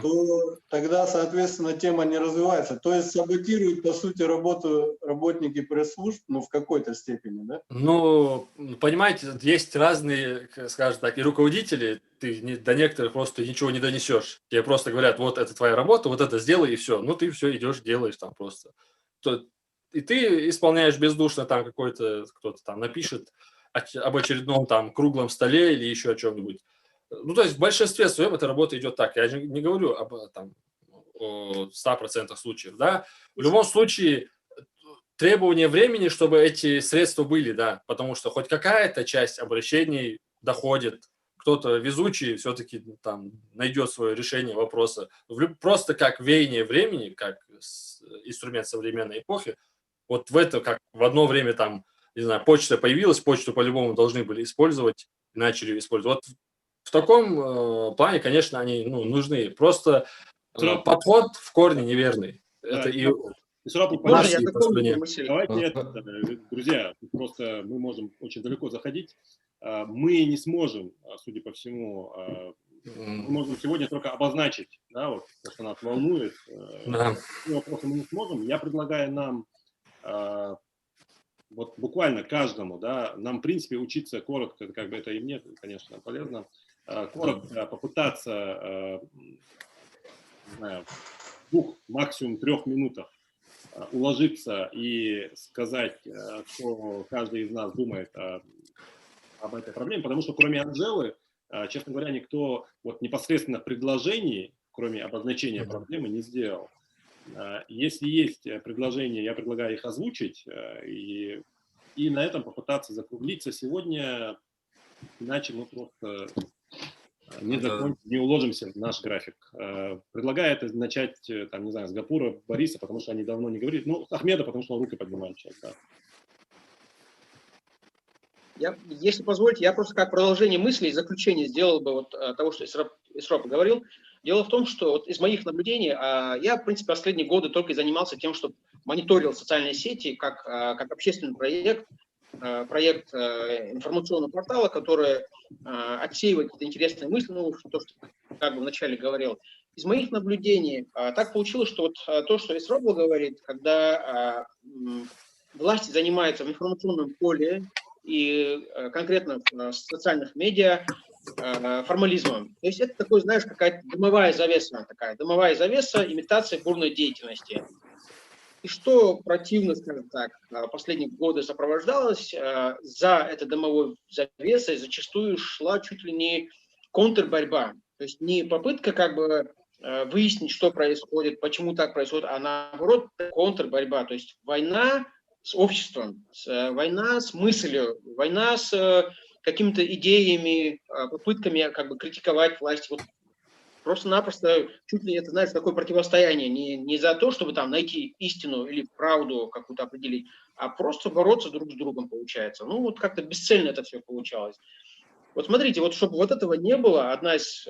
то тогда, соответственно, тема не развивается. То есть саботируют, по сути, работу работники пресс-служб, ну, в какой-то степени, да? Ну, понимаете, есть разные, скажем так, и руководители, ты до некоторых просто ничего не донесешь. Тебе просто говорят, вот это твоя работа, вот это сделай, и все. Ну, ты все идешь, делаешь там просто. И ты исполняешь бездушно там кто-то там напишет об очередном там круглом столе или еще о чем-нибудь. Ну, то есть в большинстве своем эта работа идет так. Я же не говорю о 100% случаев, да. В любом случае, требование времени, чтобы эти средства были, да, потому что хоть какая-то часть обращений доходит, кто-то везучий все-таки там найдет свое решение вопроса. Просто как веяние времени, как инструмент современной эпохи, вот в это, как в одно время там, не знаю, почта появилась, почту по-любому должны были использовать, начали ее использовать. Вот в таком плане, конечно, они нужны. Просто подход в корне неверный. Это и Давайте, друзья, просто мы можем очень далеко заходить. Мы не сможем, судя по всему, мы можем сегодня только обозначить, да, вот, то, что нас волнует. Вопросы мы не сможем. Я предлагаю нам вот буквально каждому, да, нам, в принципе, учиться коротко, как бы это и мне, конечно, полезно, коротко попытаться, не знаю, в 2, максимум 3 минутах уложиться и сказать, что каждый из нас думает об этой проблеме, потому что кроме Анжелы, честно говоря, никто вот непосредственно предложений, кроме обозначения проблемы, не сделал. Если есть предложения, я предлагаю их озвучить и на этом попытаться закруглиться сегодня, иначе мы просто не уложимся в наш график. Предлагаю это начать, там, не знаю, с Гапура, Бориса, потому что они давно не говорили. Ну, Ахмеда, потому что он руки поднимает сейчас. Да. Если позволите, я просто как продолжение мыслей, заключение сделал бы вот того, что Исроп говорил. Дело в том, что вот из моих наблюдений, я, в принципе, последние годы только и занимался тем, что мониторил социальные сети как общественный проект информационного портала, который отсеивает какие-то интересные мысли, ну, то, что как бы вначале говорил. Из моих наблюдений так получилось, что вот то, что Исроп говорит, когда власти занимаются в информационном поле и конкретно в социальных медиа формализмом. То есть это такой, знаешь, какая-то дымовая завеса, имитация бурной деятельности. И что противно, скажем так, последние годы сопровождалось, за этой дымовой завесой зачастую шла чуть ли не контрборьба. То есть не попытка как бы выяснить, что происходит, почему так происходит, а наоборот контрборьба. То есть война с обществом, война с мыслью, война с какими-то идеями, попытками как бы критиковать власть. Вот просто-напросто чуть ли это, знаешь, такое противостояние. Не за то, чтобы там найти истину или правду какую-то определить, а просто бороться друг с другом получается. Ну, вот как-то бесцельно это все получалось. Вот смотрите, вот чтобы вот этого не было, одна из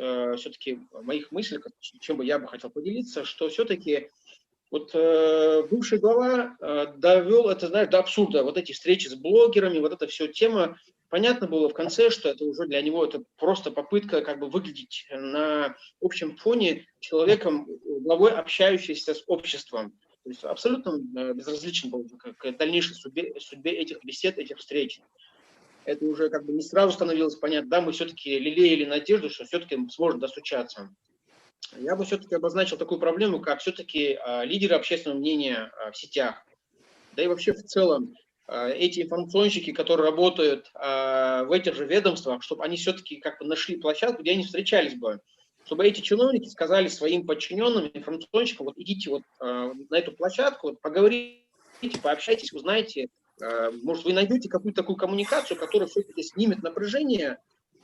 все-таки моих мыслей, чем бы я бы хотел поделиться, что все-таки вот бывший глава довел это, знаешь, до абсурда. Вот эти встречи с блогерами, вот эта все тема. Понятно было в конце, что это уже для него это просто попытка как бы выглядеть на общем фоне человеком, главой общающийся с обществом. То есть абсолютно безразличен был к дальнейшей судьбе этих бесед, этих встреч. Это уже как бы не сразу становилось понятно. Да, мы все-таки лелеяли надежду, что все-таки сможем достучаться. Я бы все-таки обозначил такую проблему, как все-таки лидеры общественного мнения в сетях. Да и вообще в целом эти информационщики, которые работают в этих же ведомствах, чтобы они все-таки как бы нашли площадку, где они встречались бы. Чтобы эти чиновники сказали своим подчиненным, информационщикам, вот идите вот на эту площадку, вот, поговорите, пообщайтесь, узнаете, может, вы найдете какую-то такую коммуникацию, которая все-таки снимет напряжение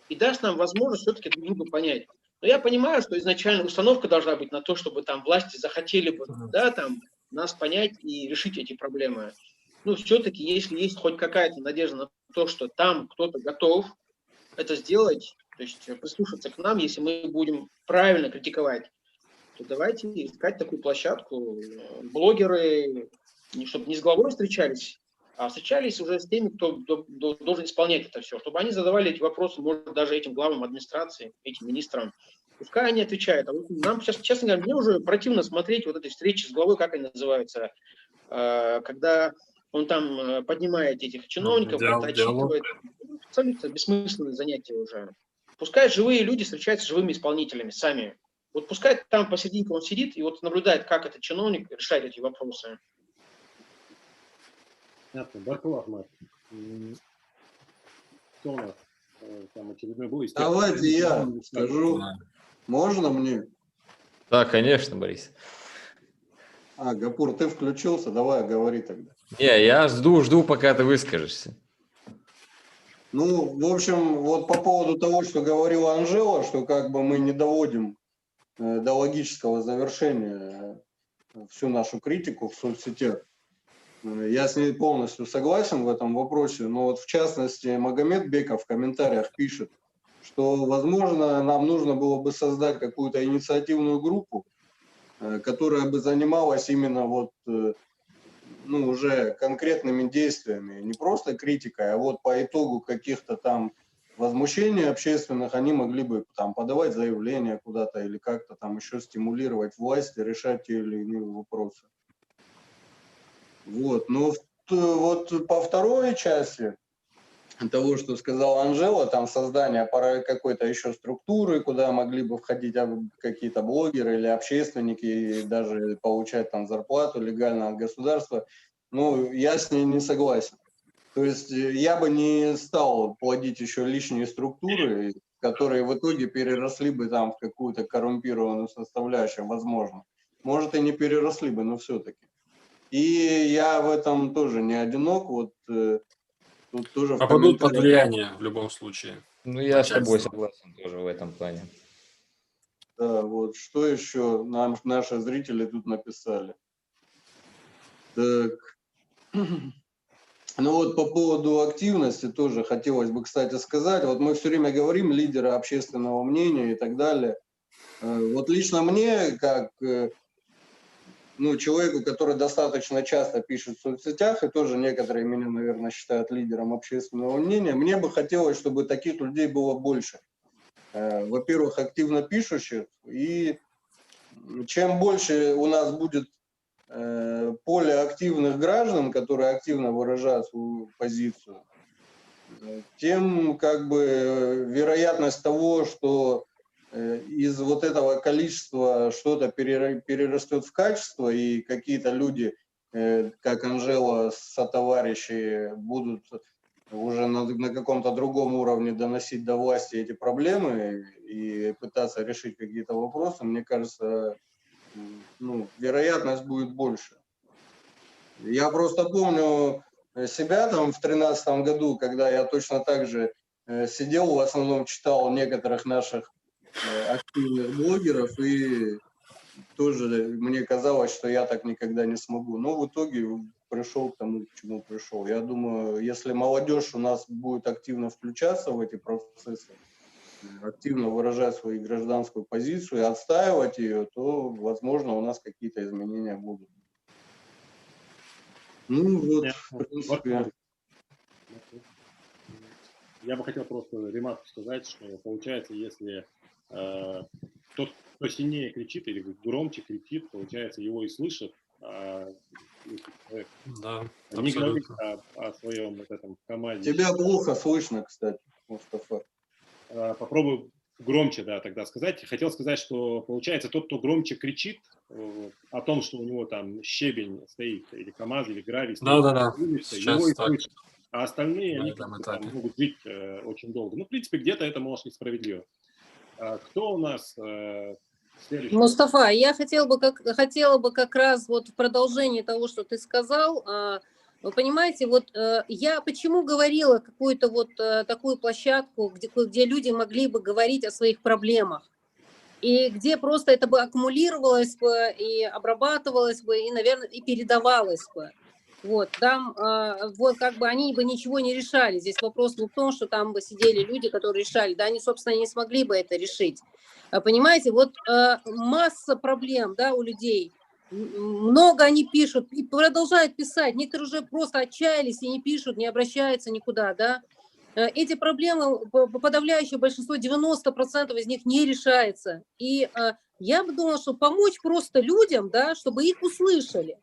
и даст нам возможность все-таки друг друга понять. Но я понимаю, что изначально установка должна быть на то, чтобы там власти захотели бы, да, там, нас понять и решить эти проблемы. Ну, все-таки, если есть хоть какая-то надежда на то, что там кто-то готов это сделать, то есть прислушаться к нам, если мы будем правильно критиковать, то давайте искать такую площадку. Блогеры, чтобы не с главой встречались, а встречались уже с теми, кто должен исполнять это все, чтобы они задавали эти вопросы, может, даже этим главам администрации, этим министрам. Пускай они отвечают. А вот нам сейчас, честно говоря, мне уже противно смотреть вот эти встречи с главой, как они называются, когда он там поднимает этих чиновников, как-то отчитывает. Абсолютно бессмысленное занятие уже. Пускай живые люди встречаются с живыми исполнителями сами. Вот пускай там посерединке он сидит и вот наблюдает, как этот чиновник решает эти вопросы. Понятно. Баркул Ахмад. Кто у нас там очередной был? Давайте я скажу. Можно мне? Да, конечно, Борис. Гапур, ты включился, давай говори тогда. Не, я жду, пока ты выскажешься. Ну, в общем, вот по поводу того, что говорила Анжела, что как бы мы не доводим до логического завершения всю нашу критику в соцсетях. Я с ней полностью согласен в этом вопросе, но вот в частности Магомед Беков в комментариях пишет, что, возможно, нам нужно было бы создать какую-то инициативную группу, которая бы занималась именно вот, ну, уже конкретными действиями, не просто критикой, а вот по итогу каких-то там возмущений общественных они могли бы там подавать заявления куда-то или как-то там еще стимулировать власти решать те или иные вопросы. Вот, но вот по второй части того, что сказала Анжела, там создание какой-то еще структуры, куда могли бы входить какие-то блогеры или общественники и даже получать там зарплату легально от государства, ну, я с ней не согласен. То есть я бы не стал плодить еще лишние структуры, которые в итоге переросли бы там в какую-то коррумпированную составляющую, возможно. Может, и не переросли бы, но все-таки. И я в этом тоже не одинок. Вот тут тоже Попадут под влияние в любом случае. Ну, я с тобой согласен тоже в этом плане. Да, вот что еще нам наши зрители тут написали. Так. Ну вот по поводу активности тоже хотелось бы, кстати, сказать. Вот мы все время говорим лидеры общественного мнения и так далее. Вот лично мне, как человеку, который достаточно часто пишет в соцсетях, и тоже некоторые меня, наверное, считают лидером общественного мнения, мне бы хотелось, чтобы таких людей было больше. Во-первых, активно пишущих, и чем больше у нас будет поле активных граждан, которые активно выражают свою позицию, тем как бы вероятность того, что из вот этого количества что-то перерастет в качество, и какие-то люди, как Анжела, сотоварищи, будут уже на каком-то другом уровне доносить до власти эти проблемы и пытаться решить какие-то вопросы, мне кажется, вероятность будет больше. Я просто помню себя там в 2013 году, когда я точно так же сидел, в основном читал некоторых наших активных блогеров, и тоже мне казалось, что я так никогда не смогу. Но в итоге пришел к тому, к чему пришел. Я думаю, если молодежь у нас будет активно включаться в эти процессы, активно выражать свою гражданскую позицию и отстаивать ее, то, возможно, у нас какие-то изменения будут. Ну вот, в принципе. Я бы хотел просто ремарку сказать, что получается, если тот, кто сильнее кричит или громче кричит, получается, его и слышат, да, не говорит о своем вот этом команде. Тебя плохо слышно, кстати, Мустафа. Попробую громче, да, тогда сказать. Хотел сказать, что получается, тот, кто громче кричит о том, что у него там щебень стоит, или КамАЗ, или гравий стоит, его и слышат. А остальные, они там могут жить очень долго. Ну, в принципе, где-то это, может, несправедливо. Кто у нас следующий? Мустафа, я хотела бы как раз вот в продолжении того, что ты сказал. Вы понимаете, вот я почему говорила какую-то вот такую площадку, где люди могли бы говорить о своих проблемах, и где просто это бы аккумулировалось бы, и обрабатывалось бы, и, наверное, и передавалось бы. Вот, там, вот как бы они бы ничего не решали. Здесь вопрос не в том, что там бы сидели люди, которые решали, да, они, собственно, не смогли бы это решить. Понимаете, вот масса проблем, да, у людей. Много они пишут и продолжают писать. Некоторые уже просто отчаялись и не пишут, не обращаются никуда, да. Эти проблемы, подавляющее большинство, 90% из них не решается. И я бы думала, что помочь просто людям, да, чтобы их услышали.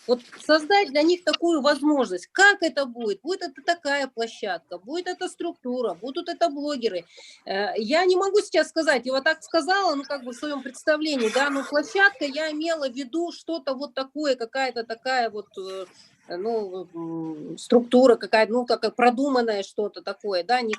Вот создать для них такую возможность. Как это будет? Будет это такая площадка, будет это структура, будут это блогеры. Я не могу сейчас сказать, я вот так сказала, ну как бы в своем представлении, да, но площадка, я имела в виду что-то вот такое, какая-то такая вот, ну, структура какая-то, ну, как продуманное что-то такое, да, не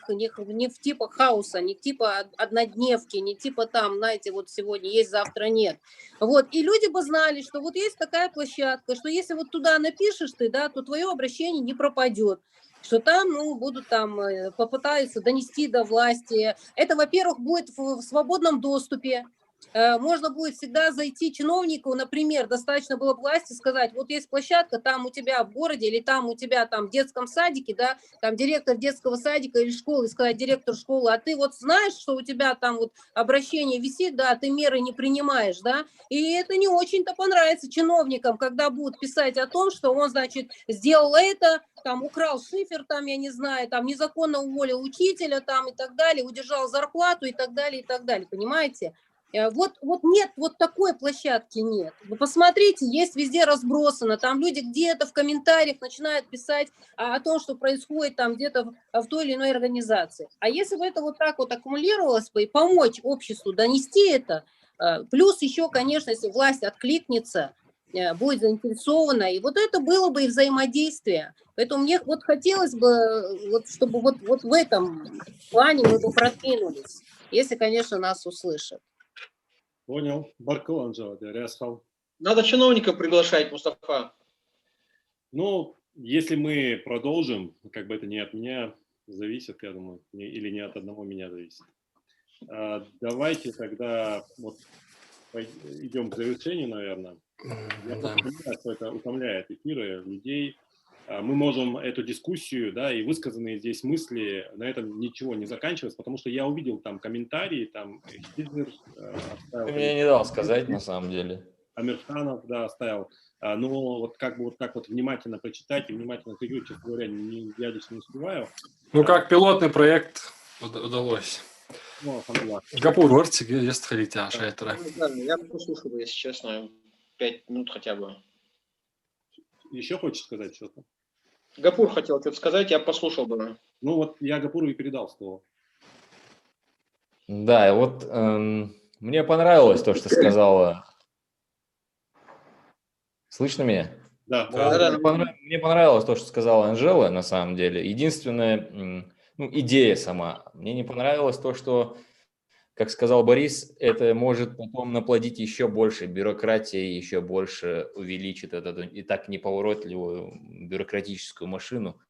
в типа хаоса, не типа однодневки, не типа там, знаете, вот сегодня есть, завтра нет. Вот, и люди бы знали, что вот есть такая площадка, что если вот туда напишешь ты, да, то твое обращение не пропадет, что там, ну, будут там, попытаются донести до власти. Это, во-первых, будет в свободном доступе. Можно будет всегда зайти чиновнику, например, достаточно было бы власти сказать, вот есть площадка там у тебя в городе или там у тебя там в детском садике, да, там директор детского садика или школы, и сказать директору школы, а ты вот знаешь, что у тебя там вот обращение висит, да, ты меры не принимаешь, да, и это не очень-то понравится чиновникам, когда будут писать о том, что он, значит, сделал это, там украл шифер, там, я не знаю, там незаконно уволил учителя, там и так далее, удержал зарплату и так далее, понимаете? Вот нет, вот такой площадки нет. Вы посмотрите, есть везде разбросано. Там люди где-то в комментариях начинают писать о том, что происходит там где-то в той или иной организации. А если бы это вот так вот аккумулировалось бы и помочь обществу донести это, плюс еще, конечно, если власть откликнется, будет заинтересована, и вот это было бы и взаимодействие. Поэтому мне вот хотелось бы, вот, чтобы вот в этом плане мы бы продвинулись, если, конечно, нас услышат. Понял. Баркал, Анжела, Рясхал. Надо чиновников приглашать, Мустафа. Ну, если мы продолжим, как бы это не от меня зависит, я думаю, или не от одного меня зависит. Давайте тогда вот идем к завершению, наверное. Я понимаю, что это утомляет эфиры людей. Мы можем эту дискуссию, да, и высказанные здесь мысли на этом ничего не заканчивать, потому что я увидел там комментарии, там Хизер Ты мне не дал сказать, на самом деле. Амирханов, да, оставил. Но вот как бы вот так вот внимательно прочитать и внимательно отреагировать, честно говоря, я лично не успеваю. Ну, как пилотный проект удалось. Ну, алхамдулилlah. Гапур, вортиге, есть ходите, а шайтера. Я послушал, если честно, 5 минут хотя бы. Еще хочешь сказать что-то? Гапур хотел что-то сказать, я послушал бы. Ну вот я Гапуру и передал слово. Да, вот мне понравилось то, что сказала. Слышно меня? Да. Мне понравилось то, что сказала Анжела, на самом деле. Единственная идея сама. Мне не понравилось то, что, как сказал Борис, это может потом наплодить еще больше бюрократии, еще больше увеличит эту и так неповоротливую бюрократическую машину.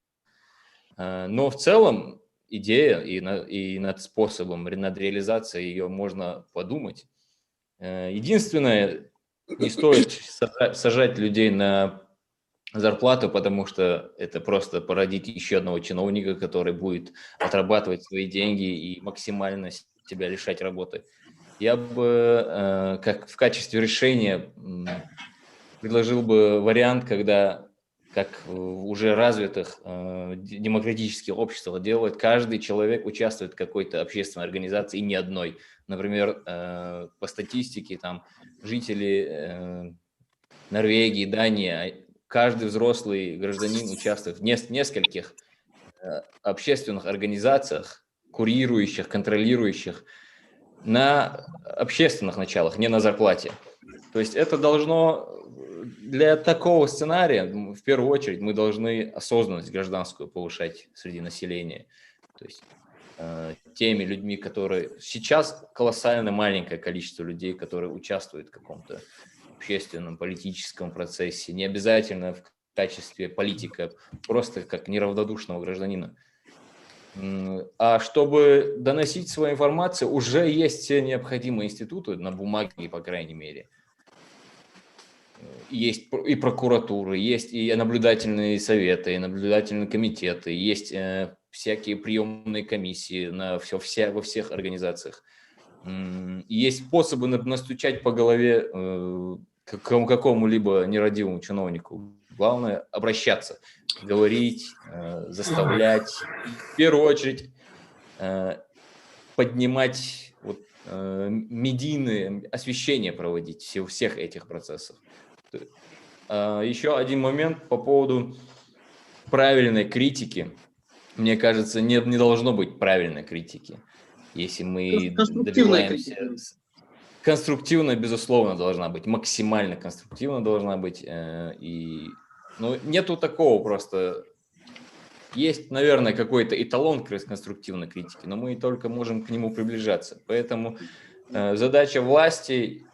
Но в целом идея и над способом, над реализацией ее можно подумать. Единственное, не стоит сажать людей на зарплату, потому что это просто породит еще одного чиновника, который будет отрабатывать свои деньги и максимально тебя лишать работы. Я бы как в качестве решения предложил бы вариант, когда, как в уже развитых демократических обществах делают, каждый человек участвует в какой-то общественной организации, и не одной. Например, по статистике, там жители Норвегии, Дании, каждый взрослый гражданин участвует в нескольких общественных организациях, курирующих, контролирующих, на общественных началах, не на зарплате. То есть это должно, для такого сценария, в первую очередь, мы должны осознанность гражданскую повышать среди населения. То есть теми людьми, которые... Сейчас колоссально маленькое количество людей, которые участвуют в каком-то общественном, политическом процессе, не обязательно в качестве политика, просто как неравнодушного гражданина. А чтобы доносить свою информацию, уже есть все необходимые институты, на бумаге, по крайней мере. Есть и прокуратуры, есть и наблюдательные советы, и наблюдательные комитеты, есть всякие приемные комиссии во всех организациях. Есть способы настучать по голове какому-либо нерадивому чиновнику. Главное – обращаться, говорить, заставлять. В первую очередь поднимать медийное освещение, проводить всех этих процессов. Еще один момент по поводу правильной критики. Мне кажется, не должно быть правильной критики. Если мы добиваемся... Конструктивно, безусловно, должна быть. Максимально конструктивно должна быть. Нету такого просто... Есть, наверное, какой-то эталон конструктивной критики, но мы только можем к нему приближаться. Поэтому задача власти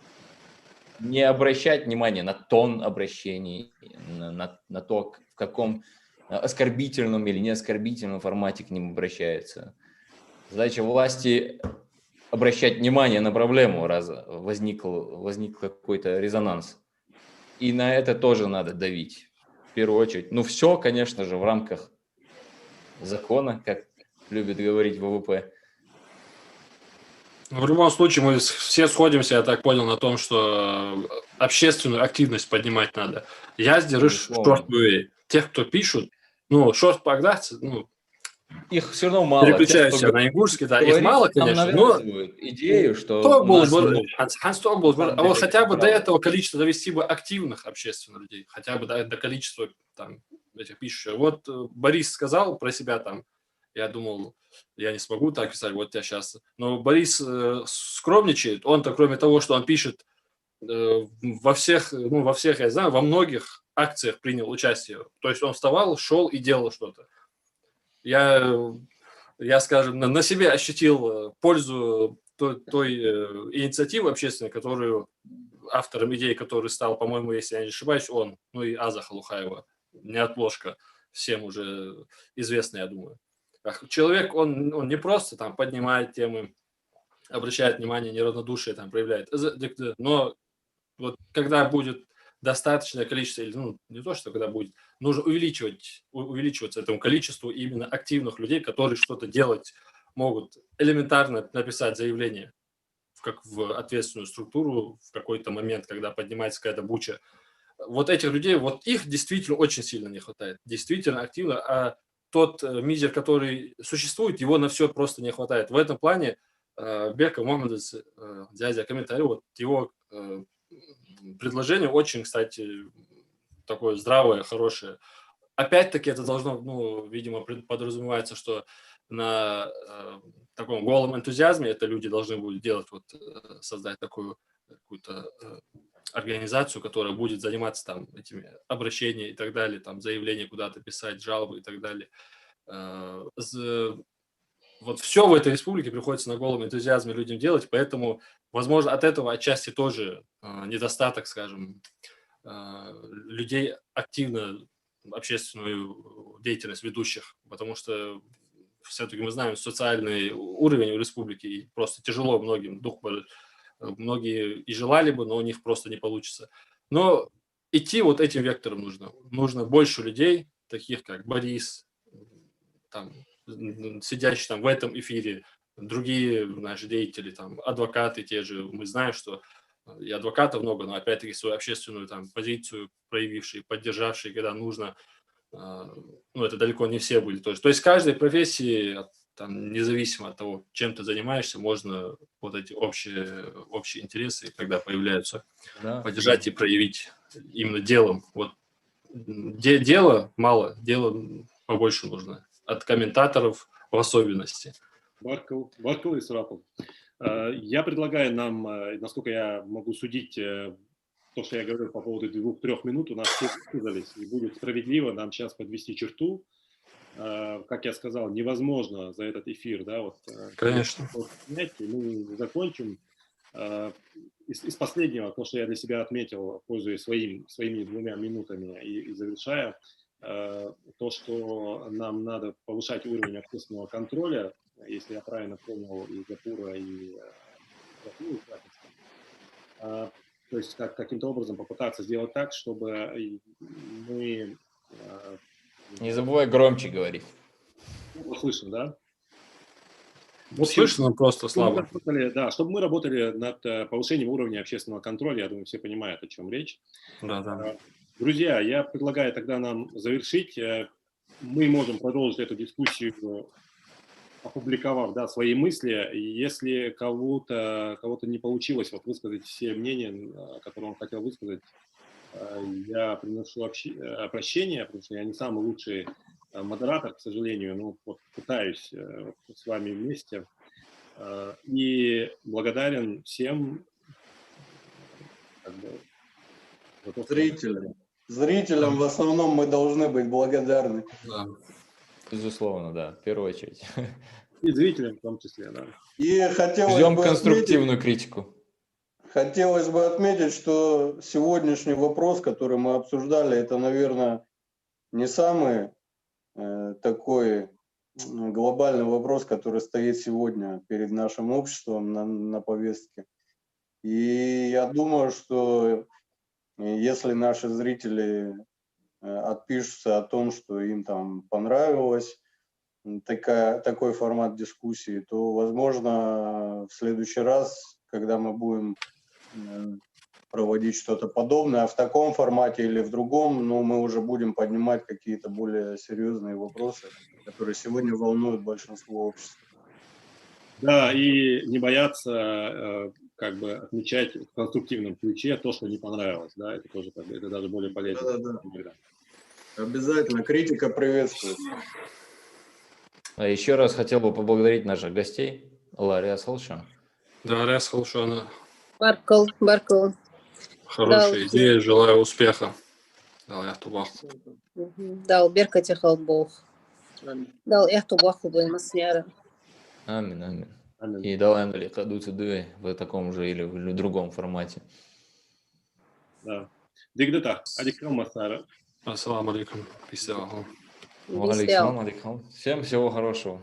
не обращать внимания на тон обращений, на то, в каком оскорбительном или неоскорбительном формате к ним обращается. Задача власти обращать внимание на проблему, раз возник какой-то резонанс. И на это тоже надо давить, в первую очередь. Все, конечно же, в рамках закона, как любит говорить ВВП. В любом случае, мы все сходимся, я так понял, на том, что общественную активность поднимать надо. Я сдержу шорт. Тех, кто пишут, шорт погнаться, их все равно мало. Переключаешься на ингушский, да, их мало, конечно, нам но навязывают идею, что у нас много. Ханс Тогбул, а вот хотя бы до этого количества довести бы активных общественных людей, хотя бы до количества там этих пишущих. Вот Борис сказал про себя там, я думал, я не смогу так писать, вот я сейчас. Но Борис скромничает, он-то кроме того, что он пишет во всех, я знаю, во многих акциях принял участие. То есть он вставал, шел и делал что-то. Я, скажем, на себе ощутил пользу той инициативы общественной, которую автором идеи, который стал, по-моему, если я не ошибаюсь, он, ну и Аза Халухаева, неотложка, всем уже известный, я думаю. Человек, он не просто там поднимает темы, обращает внимание, неравнодушие там проявляет, но вот когда будет достаточное количество, ну, не то, что когда будет, нужно увеличиваться этому количеству именно активных людей, которые что-то делать могут, элементарно написать заявление в ответственную структуру в какой-то момент, когда поднимается какая-то буча. Вот этих людей, вот их действительно очень сильно не хватает, действительно активно, а тот мизер, который существует, его на все просто не хватает. В этом плане Бека Мохаммедович, дядя комментарий, вот его предложение очень, кстати, такое здравое, хорошее. Опять-таки это должно, ну, видимо, подразумевается, что на таком голом энтузиазме это люди должны будут делать, вот создать такую какую-то организацию, которая будет заниматься там этими обращениями и так далее, там заявления куда-то писать, жалобы и так далее. Вот все в этой республике приходится на голом энтузиазме людям делать, поэтому, возможно, от этого отчасти тоже недостаток, скажем, людей активно общественную деятельность ведущих, потому что все-таки мы знаем социальный уровень у республики, и просто тяжело многим, многие и желали бы, но у них просто не получится. Но идти вот этим вектором нужно. Нужно больше людей, таких как Борис, там, сидящие там в этом эфире, другие наши деятели, там, адвокаты те же, мы знаем, что и адвокатов много, но опять-таки свою общественную там позицию проявившие, поддержавшие, когда нужно, ну, это далеко не все были тоже. То есть в каждой профессии, там, независимо от того, чем ты занимаешься, можно вот эти общие интересы, когда появляются, поддержать и проявить именно делом. Вот дела мало, дела побольше нужно. От комментаторов в особенности. Баркл и Срапов. Я предлагаю нам, насколько я могу судить, то, что я говорил по поводу 2-3 минут, у нас все высказались, и будет справедливо нам сейчас подвести черту. Как я сказал, невозможно за этот эфир, да, вот. Конечно. Мы закончим. Из последнего, то, что я для себя отметил, пользуясь своими 2 минутами и завершая, то, что нам надо повышать уровень общественного контроля, если я правильно понял, и Гапура, и то есть каким-то образом попытаться сделать так, чтобы мы... Не забывай громче говорить. Слышно, да? Слышно, но просто слабо. Чтобы мы работали над повышением уровня общественного контроля, я думаю, все понимают, о чем речь. Да. Друзья, я предлагаю тогда нам завершить. Мы можем продолжить эту дискуссию, опубликовав, да, свои мысли. И если кого-то не получилось вот высказать все мнения, которые он хотел высказать, я приношу прощение, потому что я не самый лучший модератор, к сожалению, но вот пытаюсь с вами вместе. И благодарен всем за то, что... Зрителям в основном мы должны быть благодарны. Да. Безусловно, да, в первую очередь. И зрителям в том числе, да. И Ждем конструктивную критику. Хотелось бы отметить, что сегодняшний вопрос, который мы обсуждали, это, наверное, не самый такой глобальный вопрос, который стоит сегодня перед нашим обществом на повестке. И я думаю, что если наши зрители отпишутся о том, что им там понравилось такой формат дискуссии, то, возможно, в следующий раз, когда мы будем проводить что-то подобное, а в таком формате или в другом, ну, мы уже будем поднимать какие-то более серьезные вопросы, которые сегодня волнуют большинство общества. Да, и не бояться как бы отмечать в конструктивном ключе то, что не понравилось, да, это тоже как бы, это даже более полезно. Да. Обязательно, критика приветствуется. А еще раз хотел бы поблагодарить наших гостей. Лария Салша. Да, я слушаю, она Баркл. хорошая идея, желаю успеха. Да, я тубах. Дал беркате халбох. Дал эхтубаху баймасняра. Амин. И давай кадуцы в таком же или в другом формате. Да. Дигдата, адикам масара. Ассаламу алейкум. Алейкум. Всем всего хорошего.